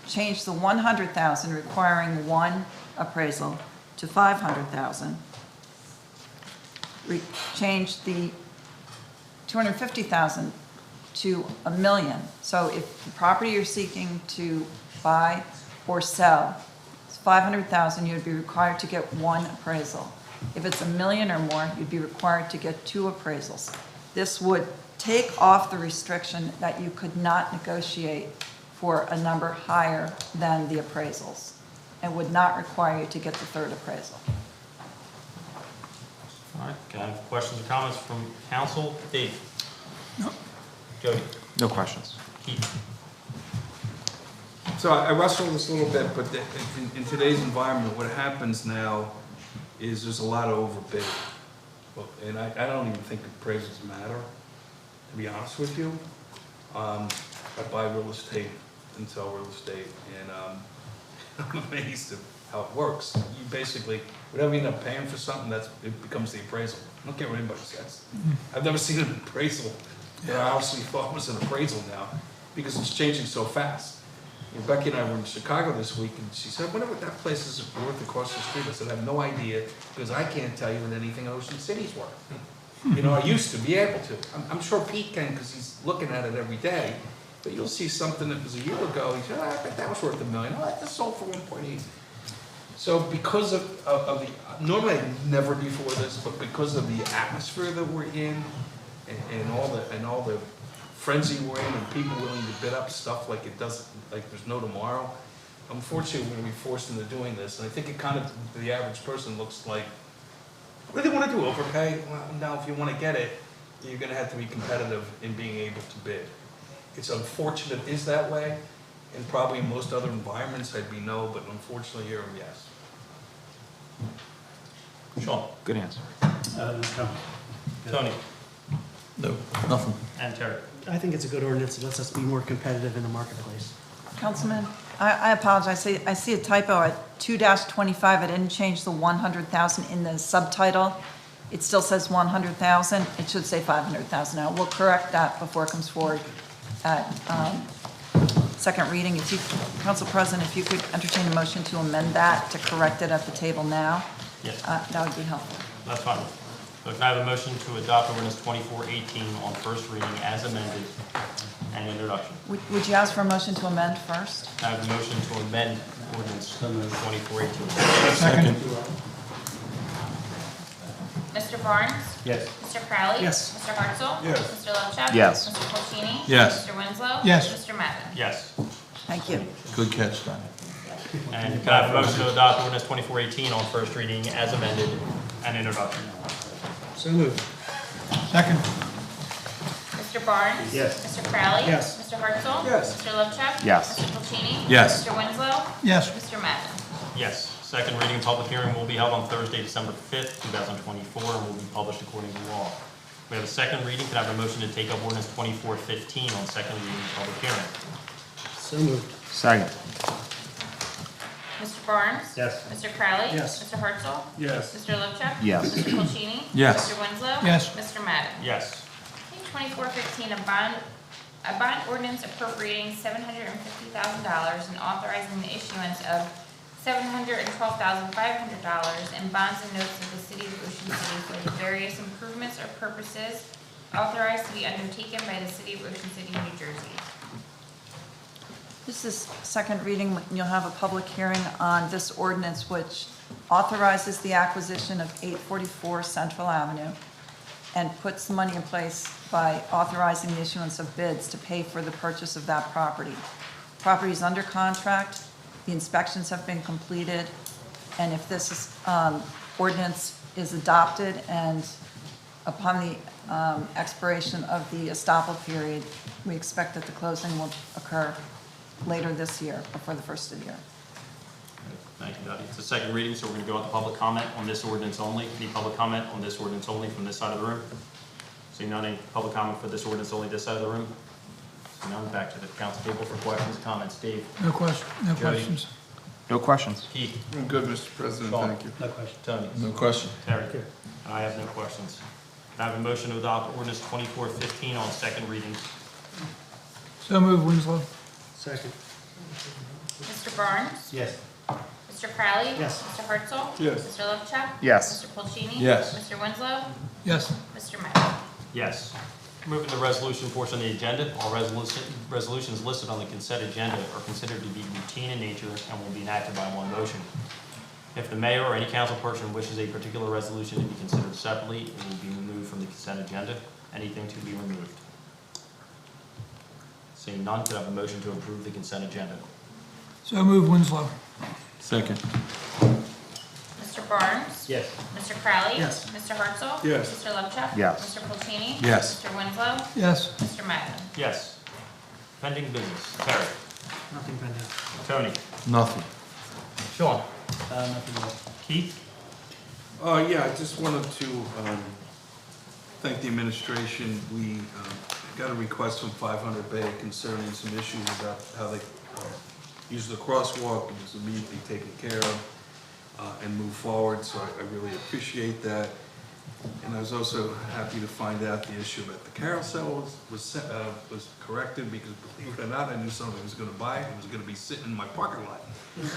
change the 100,000 requiring 1 appraisal to 500,000. Change the 250,000 to $1 million. So if the property you're seeking to buy or sell is 500,000, you'd be required to get 1 appraisal. If it's $1 million or more, you'd be required to get 2 appraisals. This would take off the restriction that you could not negotiate for a number higher than the appraisals, and would not require you to get the 3rd appraisal.
All right. Can I have questions or comments from council? Dave?
No.
Jody?
No questions.
Keith?
So I wrestle this a little bit, but in today's environment, what happens now is there's a lot of overbid. And I don't even think appraisals matter, to be honest with you. I buy real estate and sell real estate, and I'm amazed at how it works. You basically, whatever you end up paying for something, it becomes the appraisal. I don't care what anybody says. I've never seen an appraisal that I honestly thought was an appraisal now, because it's changing so fast. And Becky and I were in Chicago this week, and she said, I wonder what that place is worth across the street. I said, I have no idea, because I can't tell you what anything Ocean City's worth. You know, I used to be able to. I'm sure Pete can, because he's looking at it every day. But you'll see something that was a year ago, he said, I bet that was worth $1 million. Oh, that sold for 1.8. So because of the, normally I'd never before this, but because of the atmosphere that we're in, and all the frenzy we're in, and people willing to bid up stuff like it doesn't, like there's no tomorrow, unfortunately we're going to be forced into doing this. And I think it kind of, to the average person, looks like, what do they want to do, overpay? Well, no, if you want to get it, you're going to have to be competitive in being able to bid. It's unfortunate it is that way, and probably in most other environments I'd be no, but unfortunately here I'm yes.
Sean?
Good answer.
No comment.
Tony?
No, nothing.
And Terry?
I think it's a good ordinance. It lets us be more competitive in the marketplace.
Councilman, I apologize. I see a typo at 2-25. I didn't change the 100,000 in the subtitle. It still says 100,000. It should say 500,000 now. We'll correct that before it comes forward at second reading. If you, Council President, if you could entertain a motion to amend that, to correct it at the table now,
Yes.
that would be helpful.
That's fine. So can I have a motion to adopt ordinance 2418 on first reading as amended and introduction?
Would you ask for a motion to amend first?
I have a motion to amend ordinance 2418.
Second.
Mr. Barnes?
Yes.
Mr. Crowley?
Yes.
Mr. Hartzell?
Yes.
Mr. Lovett?
Yes.
Mr. Polchini?
Yes.
Mr. Winslow?
Yes.
Mr. Madden?
Yes.
Thank you.
Good catch, Donnie.
And can I have a motion to adopt ordinance 2418 on first reading as amended and introduction?
So moved. Second.
Mr. Barnes?
Yes.
Mr. Crowley?
Yes.
Mr. Hartzell?
Yes.
Mr. Lovett?
Yes.
Mr. Polchini?
Yes.
Mr. Winslow?
Yes.
Mr. Madden?
Yes. Second reading and public hearing will be held on Thursday, December 5th, 2024, and will be published according to law. We have a second reading. Can I have a motion to take up ordinance 2415 on second reading and public hearing?
So moved.
Second.
Mr. Barnes?
Yes.
Mr. Crowley?
Yes.
Mr. Hartzell?
Yes.
Mr. Lovett?
Yes.
Mr. Polchini?
Yes.
Mr. Winslow?
Yes.
Mr. Madden?
Yes.
2415, a bond ordinance appropriating $750,000 and authorizing the issuance of $712,500 in bonds and notes of the City of Ocean City for the various improvements or purposes authorized to be undertaken by the City of Ocean City, New Jersey.
This is second reading. You'll have a public hearing on this ordinance, which authorizes the acquisition of 844 Central Avenue and puts the money in place by authorizing the issuance of bids to pay for the purchase of that property. Property is under contract, the inspections have been completed, and if this ordinance is adopted and upon the expiration of the estoppel period, we expect that the closing will occur later this year, before the first of the year.
Thank you, Dottie. It's a second reading, so we're going to go into public comment on this ordinance only. Any public comment on this ordinance only from this side of the room? Seeing none, any public comment for this ordinance only this side of the room? Seeing none, back to the council table for questions, comments. Dave?
No question, no
Jody?
questions.
No questions.
Keith?
I'm good, Mr. President,
Sean?
thank you.
No question.
Tony?
No question.
Terry? I have no questions. I have a motion to adopt ordinance 2415 on second reading.
So moved, Winslow.
Second.
Mr. Barnes?
Yes.
Mr. Crowley?
Yes.
Mr. Hartzell?
Yes.
Mr. Lovett?
Yes.
Mr. Polchini?
Yes.
Mr. Winslow?
Yes.
Mr. Madden?
Yes. Moving to the resolution portion of the agenda, all resolutions listed on the consent agenda are considered to be routine in nature and will be enacted by one motion. If the mayor or any council person wishes a particular resolution to be considered separately, it will be removed from the consent agenda. Anything to be removed? Seeing none, could I have a motion to approve the consent agenda?
So moved, Winslow.
Second.
Mr. Barnes?
Yes.
Mr. Crowley?
Yes.
Mr. Hartzell?
Yes.
Mr. Lovett?
Yes.
Mr. Polchini?
Yes.
Mr. Winslow?
Yes.
Mr. Madden?
Yes. Pending business. Terry.
Nothing pending.
Tony.
Nothing.
Sean.
Nothing more.
Keith.
Yeah, I just wanted to thank the administration. We got a request from 500 Bay concerning some issues about how they use the crosswalk. It was immediately taken care of and move forward, so I really appreciate that. And I was also happy to find out the issue about the carousel was corrected, because believe it or not, I knew somebody was going to buy it. It was going to be sitting in my parking lot.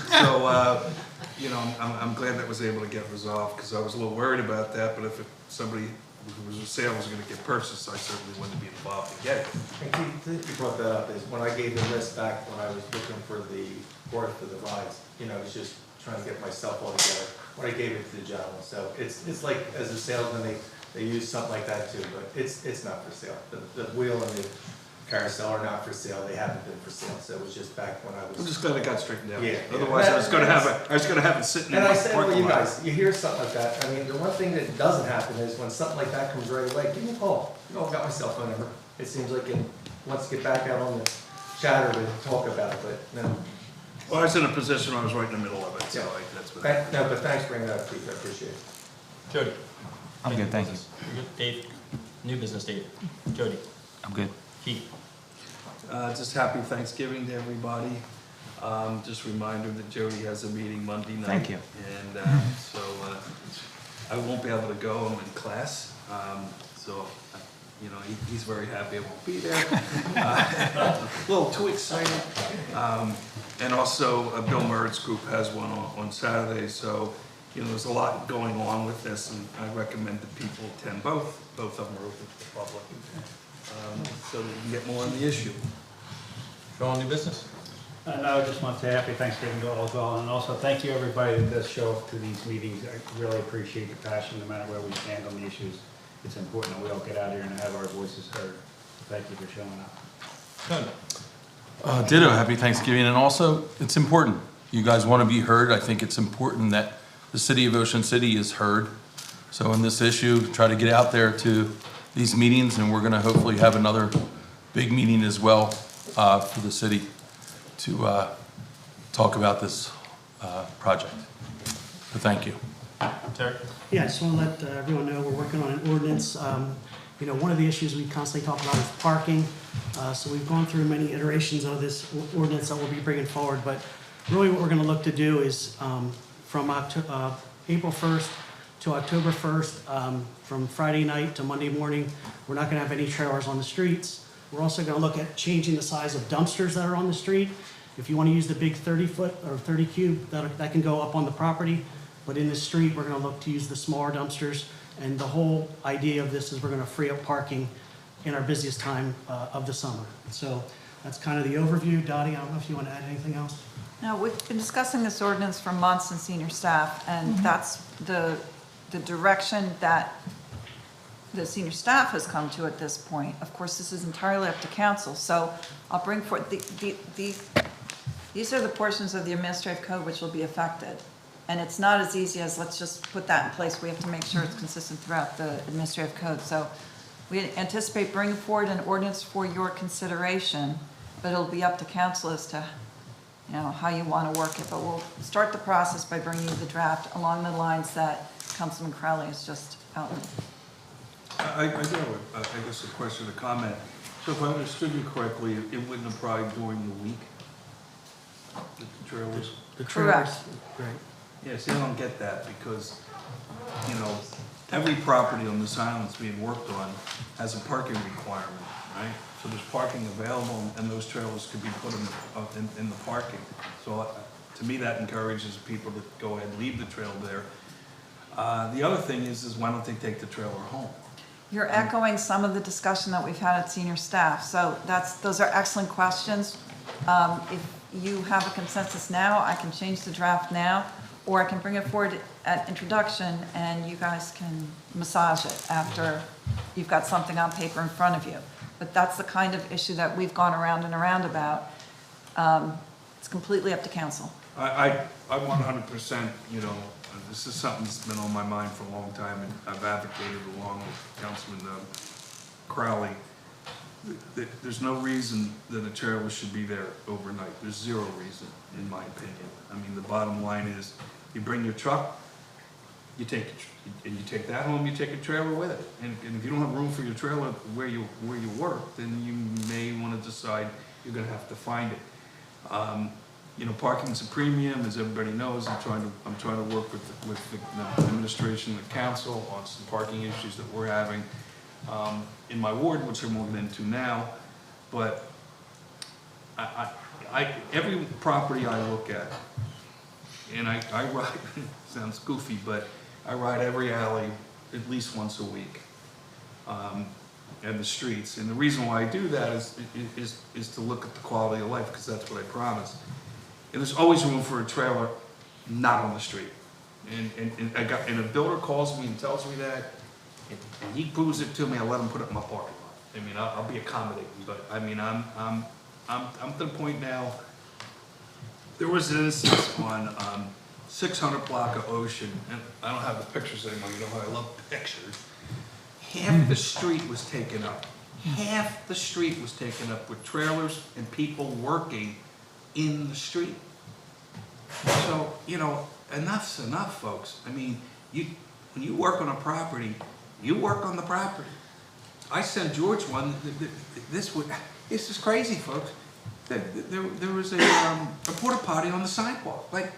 So, you know, I'm glad that was able to get resolved, because I was a little worried about that. But if somebody who was a sale was going to get purchased, I certainly wanted to be involved and get it.
And Keith, you brought that up, is when I gave the list back when I was looking for the board for the rides, you know, I was just trying to get myself all together when I gave it to the gentleman. So it's like, as a salesman, they use something like that too, but it's not for sale. The wheel and the carousel are not for sale. They haven't been for sale. So it was just back when I was.
I'm just glad it got straightened out.
Yeah.
Otherwise, I was going to have it sitting in
And
my
I said, well,
parking
you
lot.
guys, you hear something like that. I mean, the one thing that doesn't happen is when something like that comes right away, give me a call. You know, I've got my cell phone number. It seems like it wants to get back out on the chatter to talk about it, but no.
Well, I was in a position where I was right in the middle of it, so that's what.
No, but thanks for bringing that up, Keith. I appreciate it.
Jody.
I'm good, thank you.
You're good. Dave. New business, Dave. Jody.
I'm good.
Keith.
Just happy Thanksgiving to everybody. Just a reminder that Jody has a meeting Monday night.
Thank you.
And so I won't be able to go. I'm in class. So, you know, he's very happy I won't be there. A little too excited. And also, Bill Murray's group has one on Saturday. So, you know, there's a lot going on with this, and I recommend that people attend both. Both of them are open to the public. So that we can get more on the issue.
Sean, new business?
No, I just want to say happy Thanksgiving to all as well, and also thank you everybody that does show up to these meetings. I really appreciate your passion, no matter where we stand on the issues. It's important that we all get out here and have our voices heard. Thank you for showing up.
Tony.
Ditto, happy Thanksgiving, and also, it's important. You guys want to be heard. I think it's important that the city of Ocean City is heard. So in this issue, try to get out there to these meetings, and we're going to hopefully have another big meeting as well for the city to talk about this project. So thank you.
Terry.
Yeah, I just want to let everyone know we're working on an ordinance. You know, one of the issues we constantly talk about is parking. So we've gone through many iterations of this ordinance that we'll be bringing forward. But really what we're going to look to do is from April 1st to October 1st, from Friday night to Monday morning, we're not going to have any trailers on the streets. We're also going to look at changing the size of dumpsters that are on the street. If you want to use the big 30-foot or 30 cube, that can go up on the property. But in the street, we're going to look to use the smaller dumpsters. And the whole idea of this is we're going to free up parking in our busiest time of the summer. So that's kind of the overview. Dottie, I don't know if you want to add anything else?
No, we've been discussing this ordinance for months in senior staff, and that's the direction that the senior staff has come to at this point. Of course, this is entirely up to council, so I'll bring forth, these are the portions of the administrative code which will be affected. And it's not as easy as let's just put that in place. We have to make sure it's consistent throughout the administrative code. So we anticipate bringing forward an ordinance for your consideration, but it'll be up to council as to, you know, how you want to work it. But we'll start the process by bringing you the draft along the lines that Councilman Crowley has just outlined.
I guess a question, a comment. So if I understood you correctly, it wouldn't apply during the week? The trailers?
The trailers.
Correct.
Right.
Yeah, see, I don't get that, because, you know, every property on this island that's being worked on has a parking requirement, right? So there's parking available, and those trailers could be put in the parking. So to me, that encourages people to go ahead and leave the trailer there. The other thing is why don't they take the trailer home?
You're echoing some of the discussion that we've had at senior staff. So those are excellent questions. If you have a consensus now, I can change the draft now, or I can bring it forward at introduction and you guys can massage it after you've got something on paper in front of you. But that's the kind of issue that we've gone around and around about. It's completely up to council.
I 100%, you know, this is something that's been on my mind for a long time, and I've advocated along with Councilman Crowley there's no reason that a trailer should be there overnight. There's zero reason, in my opinion. I mean, the bottom line is, you bring your truck, you take that home, you take a trailer with it. And if you don't have room for your trailer where you work, then you may want to decide you're going to have to find it. You know, parking's a premium, as everybody knows. I'm trying to work with the administration and the council on some parking issues that we're having in my ward, which I'm moving into now. But every property I look at, and I ride, sounds goofy, but I ride every alley at least once a week, and the streets. And the reason why I do that is to look at the quality of life, because that's what I promise. And there's always room for a trailer not on the street. And a builder calls me and tells me that, and he proves it to me, I let him put it in my parking lot. I mean, I'll be accommodating, but I mean, I'm to the point now. There was an instance on 600 block of Ocean, and I don't have the pictures anymore. You know how I love pictures. Half the street was taken up. Half the street was taken up with trailers and people working in the street. So, you know, enough's enough, folks. I mean, when you work on a property, you work on the property. I sent George one. This is crazy, folks. There was a porta potty on the sidewalk. Like,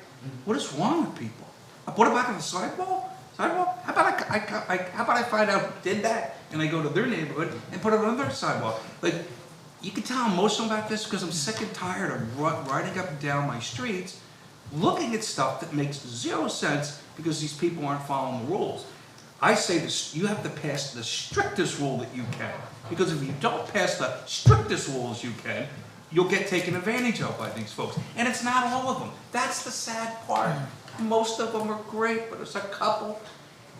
what is wrong with people? A porta potty on the sidewalk? How about I find out who did that, and I go to their neighborhood and put it on their sidewalk? Like, you can tell I'm emotional about this because I'm sick and tired of riding up and down my streets, looking at stuff that makes zero sense because these people aren't following the rules. I say this: you have to pass the strictest rule that you can, because if you don't pass the strictest rules you can, you'll get taken advantage of by these folks. And it's not all of them. That's the sad part. Most of them are great, but it's a couple.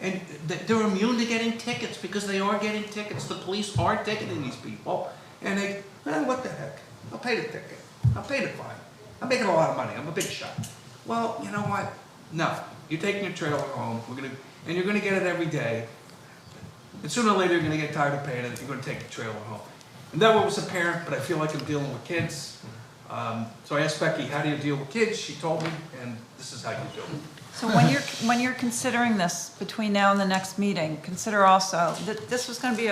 And they're immune to getting tickets because they are getting tickets. The police are ticketing these people. And what the heck? I'll pay the ticket. I'll pay the fine. I'm making a lot of money. I'm a big shot. Well, you know what? No. You're taking your trailer home. And you're going to get it every day. And sooner or later, you're going to get tired of paying it. You're going to take the trailer home. And that was a parent, but I feel like I'm dealing with kids. So I asked Becky, how do you deal with kids? She told me, and this is how you do it.
So when you're considering this between now and the next meeting, consider also that this was going to be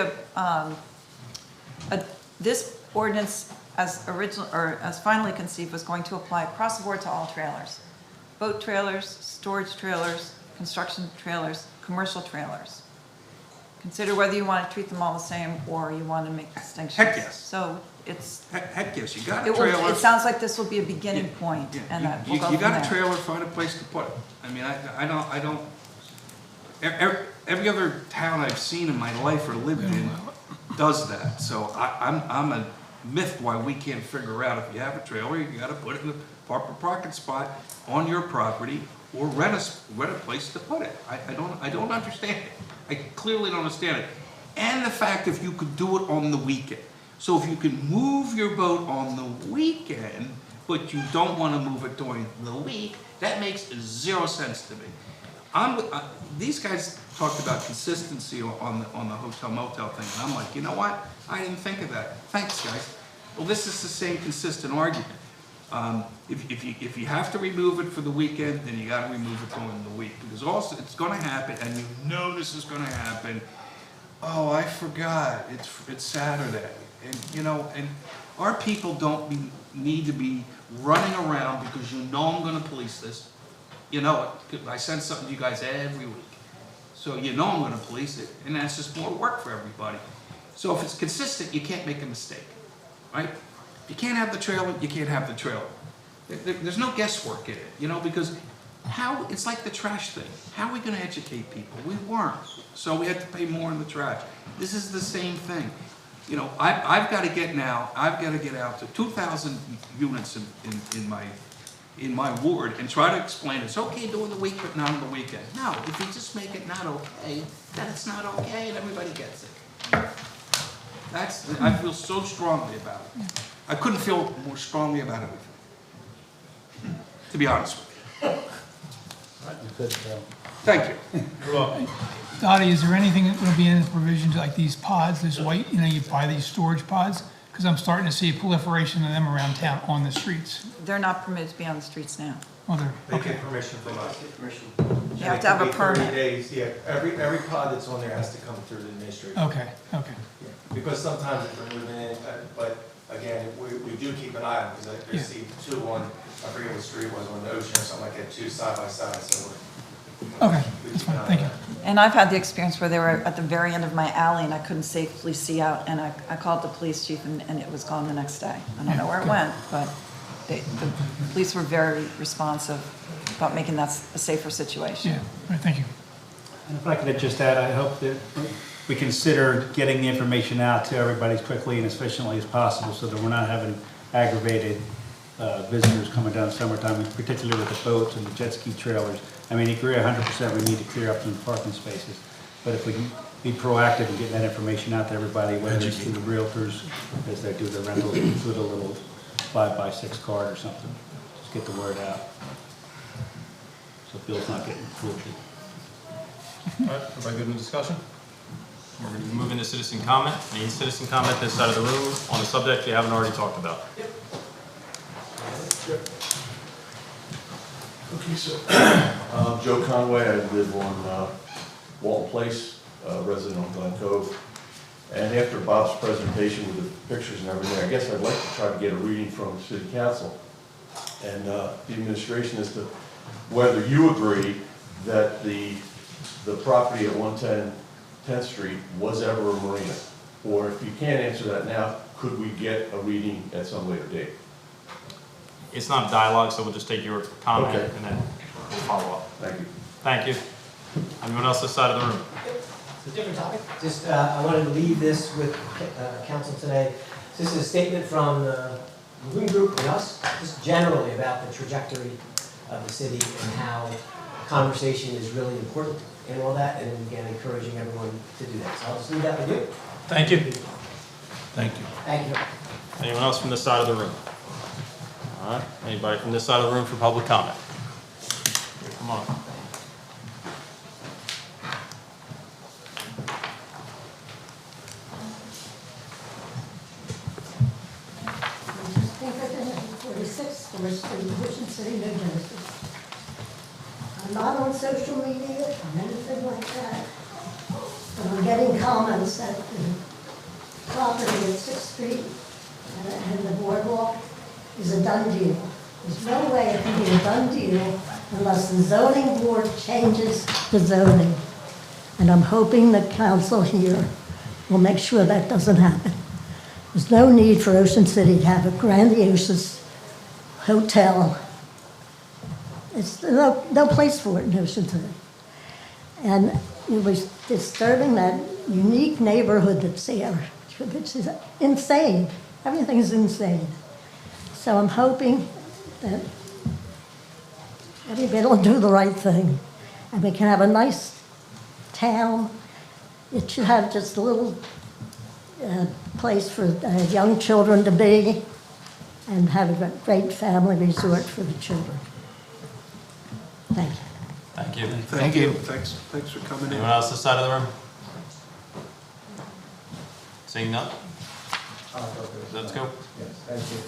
this ordinance as finally conceived was going to apply across the board to all trailers. Boat trailers, storage trailers, construction trailers, commercial trailers. Consider whether you want to treat them all the same or you want to make distinctions.
Heck yes.
So it's.
Heck yes, you got a trailer.
It sounds like this will be a beginning point, and that we'll go from there.
You got a trailer, find a place to put it. I mean, I don't. Every other town I've seen in my life or lived in does that. So I'm a myth why we can't figure out if you have a trailer, you got to put it in the proper parking spot on your property or rent a place to put it. I don't understand it. I clearly don't understand it. And the fact if you could do it on the weekend. So if you can move your boat on the weekend, but you don't want to move it during the week, that makes zero sense to me. These guys talked about consistency on the hotel motel thing, and I'm like, you know what? I didn't think of that. Thanks, guys. Well, this is the same consistent argument. If you have to remove it for the weekend, then you got to remove it during the week, because also it's going to happen, and you know this is going to happen. Oh, I forgot. It's Saturday, and you know, and our people don't need to be running around because you know I'm going to police this. You know it. I send something to you guys every week, so you know I'm going to police it, and that's just more work for everybody. So if it's consistent, you can't make a mistake, right? You can't have the trailer, you can't have the trailer. There's no guesswork in it, you know, because it's like the trash thing. How are we going to educate people? We weren't. So we had to pay more in the trash. This is the same thing. You know, I've got to get out to 2,000 units in my ward and try to explain it's okay during the week, but not on the weekend. No, if you just make it not okay, then it's not okay and everybody gets it. I feel so strongly about it. I couldn't feel more strongly about it, to be honest with you.
You could,
Thank you.
You're welcome.
Dottie, is there anything that will be in the provisions like these pods, this white, you buy these storage pods? Because I'm starting to see proliferation of them around town on the streets.
They're not permitted to be on the streets now.
Well, they're,
They
okay.
get permission from us.
You have to have a
It could be 30
permit.
days, yeah, every pod that's on there has to come through the administration.
Okay, okay.
Yeah, because sometimes if they're moving in, but again, we do keep an eye on, because I
Yeah.
see two on, I forget what street it was, on the Ocean or something like that, two side by side, so
Okay,
we
that's
keep an
fine,
eye
thank
on
you.
that.
And I've had the experience where they were at the very end of my alley and I couldn't safely see out, and I called the police chief and it was gone the next day. I don't know where it went, but the police were very responsive about making that a safer situation.
Yeah, all right, thank you.
And if I could just add, I hope that we consider getting the information out to everybody as quickly and as efficiently as possible so that we're not having aggravated visitors coming down summertime, particularly with the boats and the jet ski trailers. I mean, you agree 100% we need to clear up some parking spaces. But if we can be proactive in getting that information out to everybody, whether it's through the realtors as they do the rentals, include a little 5x6 card or something, just get the word out. So Bill's not getting fooled.
All right, everybody good in the discussion? We're going to move into citizen comment. Any citizen comment this side of the room on the subject you haven't already talked about?
Okay, so, Joe Conway, I live on Walton Place, resident on Glen Cove. And after Bob's presentation with the pictures and everything, I guess I'd like to try to get a reading from the city council and the administration as to whether you agree that the property at 110 10th Street was ever a marina. Or if you can't answer that now, could we get a reading at some later date?
It's not a dialogue, so we'll just take your comment
Okay.
and then we'll follow up.
Thank you.
Thank you. Anyone else this side of the room?
It's a different topic. Just, I wanted to leave this with council today. This is a statement from the Green Group and us, just generally about the trajectory of the city and how conversation is really important and all that, and again, encouraging everyone to do that. So I'll just leave that with you.
Thank you. Thank you.
Thank you.
Anyone else from this side of the room? All right, anybody from this side of the room for public comment? Here, come on.
Pinkerton, 46, Forest Street, Ocean City, New Jersey. I'm not on social media or anything like that, but I'm getting comments that the property at 6th Street and the boardwalk is a done deal. There's no way it can be a done deal unless the zoning board changes the zoning. And I'm hoping the council here will make sure that doesn't happen. There's no need for Ocean City to have a grandiose hotel. It's no place for it in Ocean City. And it was disturbing that unique neighborhood that's there, which is insane. Everything is insane. So I'm hoping that everybody will do the right thing and we can have a nice town. It should have just a little place for young children to be and have a great family resort for the children. Thank you.
Thank you.
Thank you. Thanks for coming in.
Anyone else this side of the room? Seeing none? Let's go.
Thank you.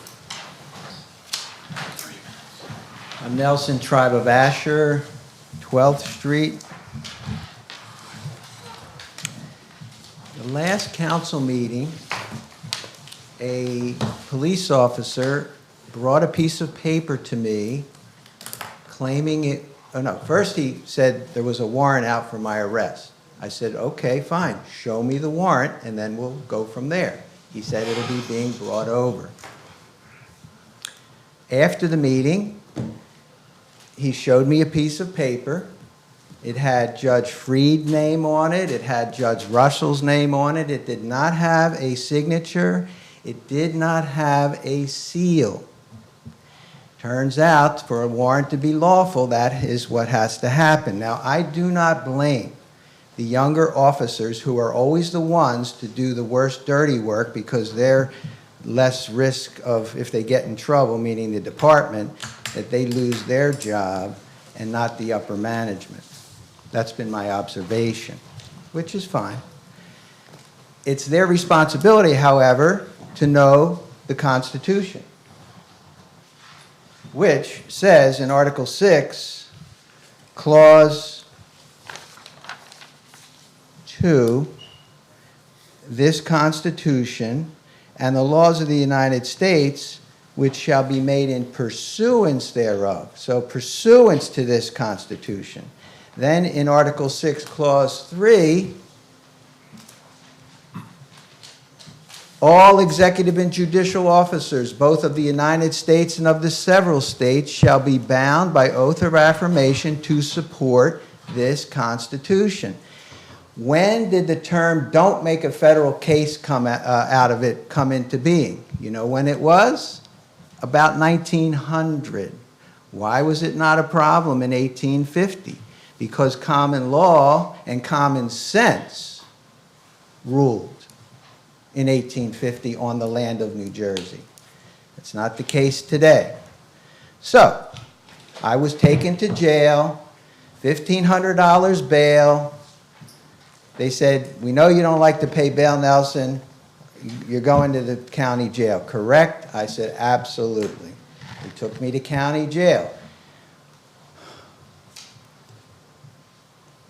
I'm Nelson, Tribe of Asher, 12th Street. The last council meeting, a police officer brought a piece of paper to me claiming it, oh no, first he said there was a warrant out for my arrest. I said, okay, fine, show me the warrant and then we'll go from there. He said it'll be being brought over. After the meeting, he showed me a piece of paper. It had Judge Freed's name on it. It had Judge Russell's name on it. It did not have a signature. It did not have a seal. Turns out, for a warrant to be lawful, that is what has to happen. Now, I do not blame the younger officers who are always the ones to do the worst dirty work because they're less risk of, if they get in trouble, meaning the department, that they lose their job and not the upper management. That's been my observation. which is fine. It's their responsibility, however, to know the Constitution, which says in Article 6, Clause 2, this Constitution and the laws of the United States, which shall be made in pursuance thereof. So pursuance to this Constitution. Then in Article 6, Clause 3, all executive and judicial officers, both of the United States and of the several states, shall be bound by oath of affirmation to support this Constitution. When did the term "don't make a federal case" come out of it come into being? You know when it was? About 1900. Why was it not a problem in 1850? Because common law and common sense ruled in 1850 on the land of New Jersey. It's not the case today. So, I was taken to jail, $1,500 bail. They said, "We know you don't like to pay bail, Nelson. You're going to the county jail, correct?" I said, "Absolutely." They took me to county jail.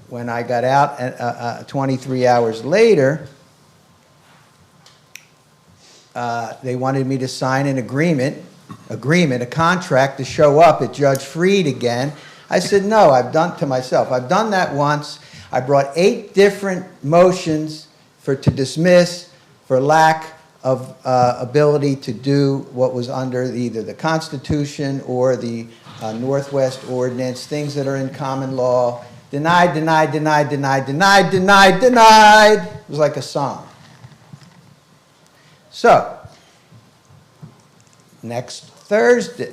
When I got out 23 hours later, they wanted me to sign an agreement, a contract to show up at Judge Freed again. I said, "No," I've done to myself. I've done that once. I brought 8 different motions to dismiss for lack of ability to do what was under either the Constitution or the Northwest Ordinance, things that are in common law. Denied, denied, denied, denied, denied, denied, denied. It was like a song. So, next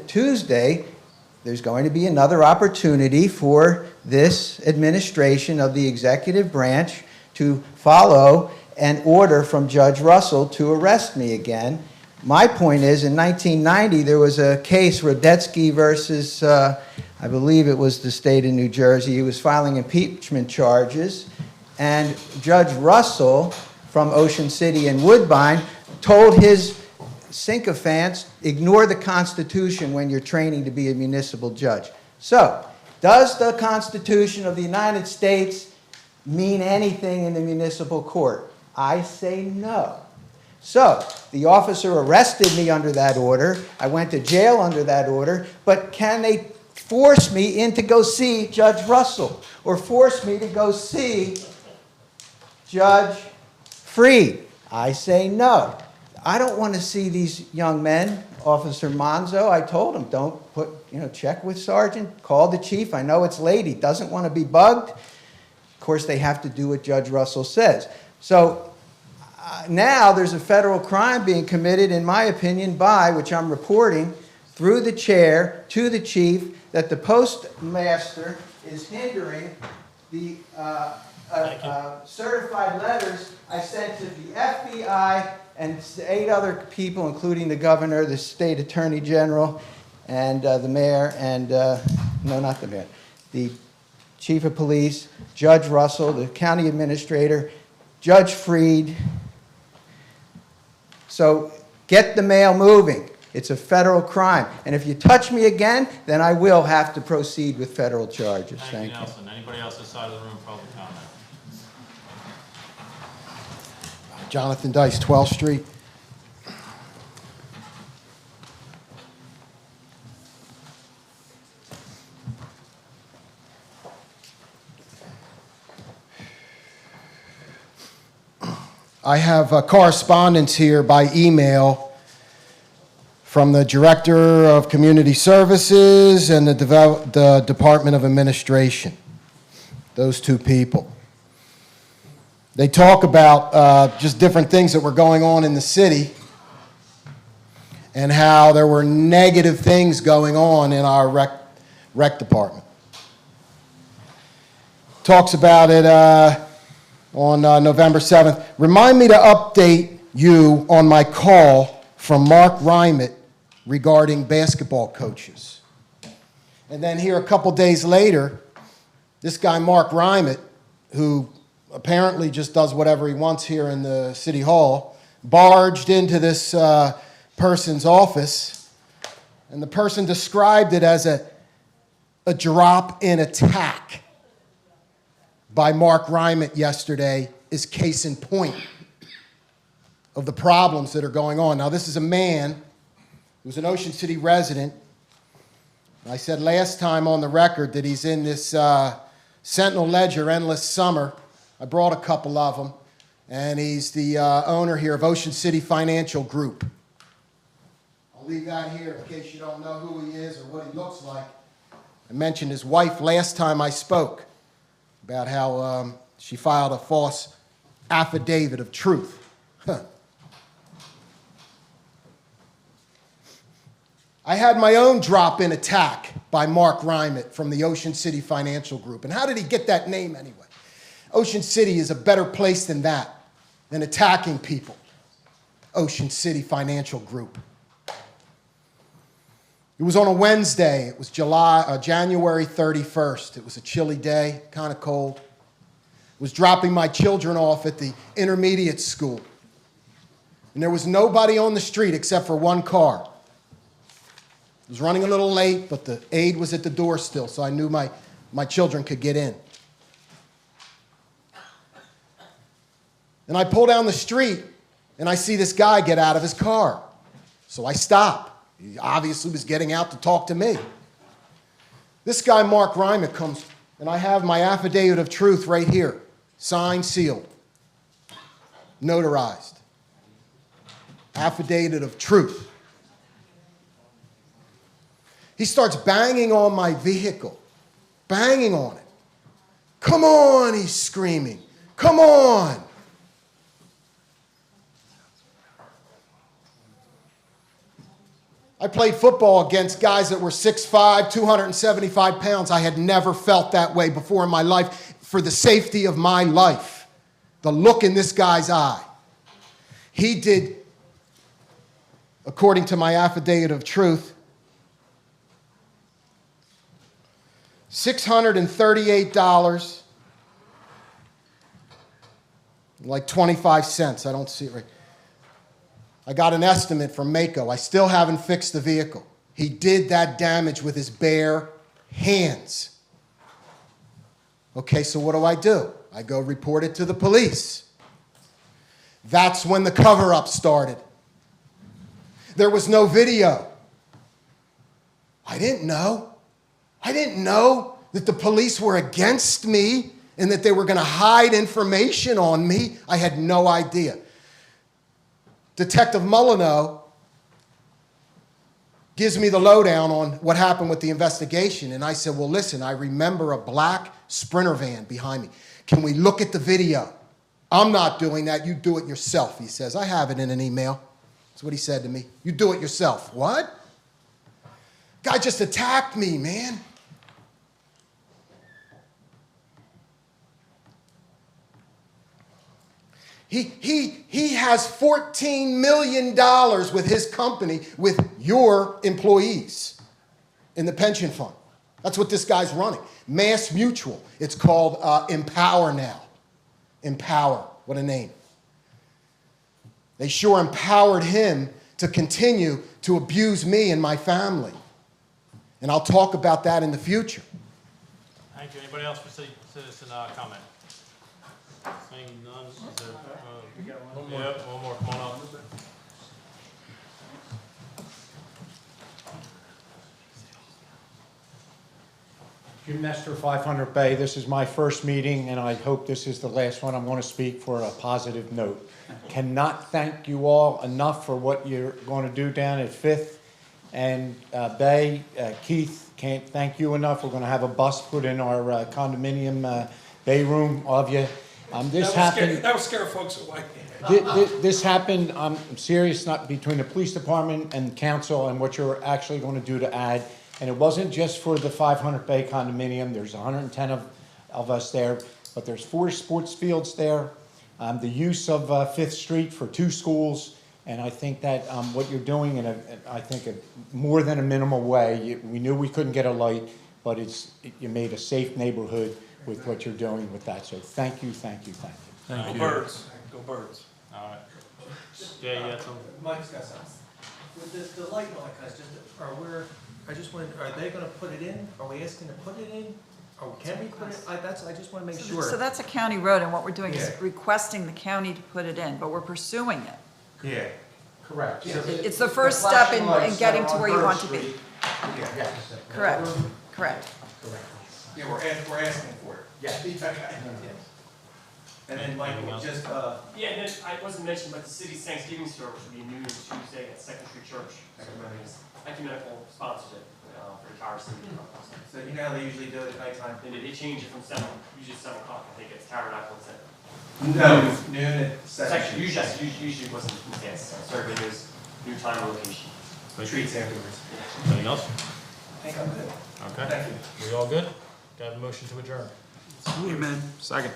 Tuesday, there's going to be another opportunity for this administration of the executive branch to follow an order from Judge Russell to arrest me again. My point is, in 1990, there was a case, Rodetsky versus, I believe it was the state of New Jersey. He was filing impeachment charges, and Judge Russell from Ocean City and Woodbine told his sycophants, ignore the Constitution when you're training to be a municipal judge. So, does the Constitution of the United States mean anything in the municipal court? I say no. So, the officer arrested me under that order. I went to jail under that order. But can they force me in to go see Judge Russell or force me to go see Judge Freed? I say no. I don't want to see these young men. Officer Monzo, I told him, don't put, check with Sergeant, call the chief. I know it's late. He doesn't want to be bugged. Of course, they have to do what Judge Russell says. So now there's a federal crime being committed, in my opinion, by, which I'm reporting, through the chair to the chief, that the postmaster is hindering the certified letters I sent to the FBI and 8 other people, including the governor, the state attorney general, and the mayor, and, no, not the mayor, the chief of police, Judge Russell, the county administrator, Judge Freed. So get the mail moving. It's a federal crime. And if you touch me again, then I will have to proceed with federal charges. Thank you.
Nelson. Anybody else this side of the room, public comment?
Jonathan Dice, 12th Street. I have correspondence here by email from the Director of Community Services and the Department of Administration, those 2 people. They talk about just different things that were going on in the city and how there were negative things going on in our rec department. Talks about it on November 7th. Remind me to update you on my call from Mark Rymett regarding basketball coaches. And then here a couple days later, this guy Mark Rymett, who apparently just does whatever he wants here in the city hall, barged into this person's office, and the person described it as a drop-in attack by Mark Rymet yesterday is case in point of the problems that are going on. Now, this is a man who's an Ocean City resident. I said last time on the record that he's in this Sentinel Ledger Endless Summer. I brought a couple of them, and he's the owner here of Ocean City Financial Group. I'll leave that here in case you don't know who he is or what he looks like. I mentioned his wife last time I spoke about how she filed a false affidavit of truth. Huh. I had my own drop-in attack by Mark Rymet from the Ocean City Financial Group. And how did he get that name anyway? Ocean City is a better place than that, than attacking people. Ocean City Financial Group. It was on a Wednesday. It was January 31st. It was a chilly day, kind of cold. I was dropping my children off at the intermediate school. And there was nobody on the street except for one car. It was running a little late, but the aide was at the door still, so I knew my children could get in. And I pull down the street, and I see this guy get out of his car. So I stop. He obviously was getting out to talk to me. This guy, Mark Rymet, comes, and I have my affidavit of truth right here, signed, sealed, notarized. Affidavit of truth. He starts banging on my vehicle, banging on it. Come on, he's screaming. Come on. I played football against guys that were 6'5", 275 pounds. I had never felt that way before in my life for the safety of my life. The look in this guy's eye. He did, according to my affidavit of truth, $638, like 25 cents. I don't see it right. I got an estimate from Mako. I still haven't fixed the vehicle. He did that damage with his bare hands. Okay, so what do? I go report it to the police. That's when the cover-up started. There was no video. I didn't know. I didn't know that the police were against me and that they were going to hide information on me. I had no idea. Detective Molyneux gives me the lowdown on what happened with the investigation. And I said, well, listen, I remember a black Sprinter van behind me. Can we look at the video? I'm not doing that. You do it yourself, he says. I have it in an email. That's what he said to me. You do it yourself. What? Guy just attacked me, man. He has $14 million with his company, with your employees in the pension fund. That's what this guy's running. Mass Mutual. It's called Empower now. Empower. What a name. They sure empowered him to continue to abuse me and my family. And I'll talk about that in the future.
Thank you. Anybody else for citizen comment? Seeing none, is there, one more. Yep, one more, come on up.
Jim Nestor, 500 Bay. This is my first meeting, and I hope this is the last one. I'm going to speak for a positive note. Cannot thank you all enough for what you're going to do down at 5th and Bay. Keith, can't thank you enough. We're going to have a bus put in our condominium bay room of you.
That will scare folks away.
This happened, I'm serious, not between the police department and council and what you're actually going to do to add. And it wasn't just for the 500 Bay condominium. There's 110 of us there, but there's 4 sports fields there. The use of 5th Street for 2 schools. And I think that what you're doing in I think a more than a minimal way, we knew we couldn't get a light, but you made a safe neighborhood with what you're doing with that. So thank you, thank you, thank you.
Thank you. Go birds. All right. Jay, you got something?
Mike's got something. With the light and all that kind of stuff, I just wanted, are they gonna put it in? Are we asking to put it in? Or can we put it, I just wanna make sure.
So that's a county road, and what we're doing is
Yeah.
requesting the county to put it in, but we're pursuing it.
Yeah.
Correct.
It's the first step in getting to where you want to be. Correct, correct.
Yeah, we're asking for it.
Yeah.
And then Mike, just,
Yeah, and then I wasn't mentioned, but the city's Thanksgiving service will be New Year's Tuesday at Second Street Church. Ecumenical sponsorship for the entire city.
so you know how they usually do it at nighttime?
And they change it from usually 7 o'clock, I think it's Tabernacle and
No, noon at
Section, usually wasn't, yes, serving is new time and location.
Treats afterwards.
Anything else?
I think I'm good.
Okay.
Thank you.
We all good? Got a motion to adjourn?
Second.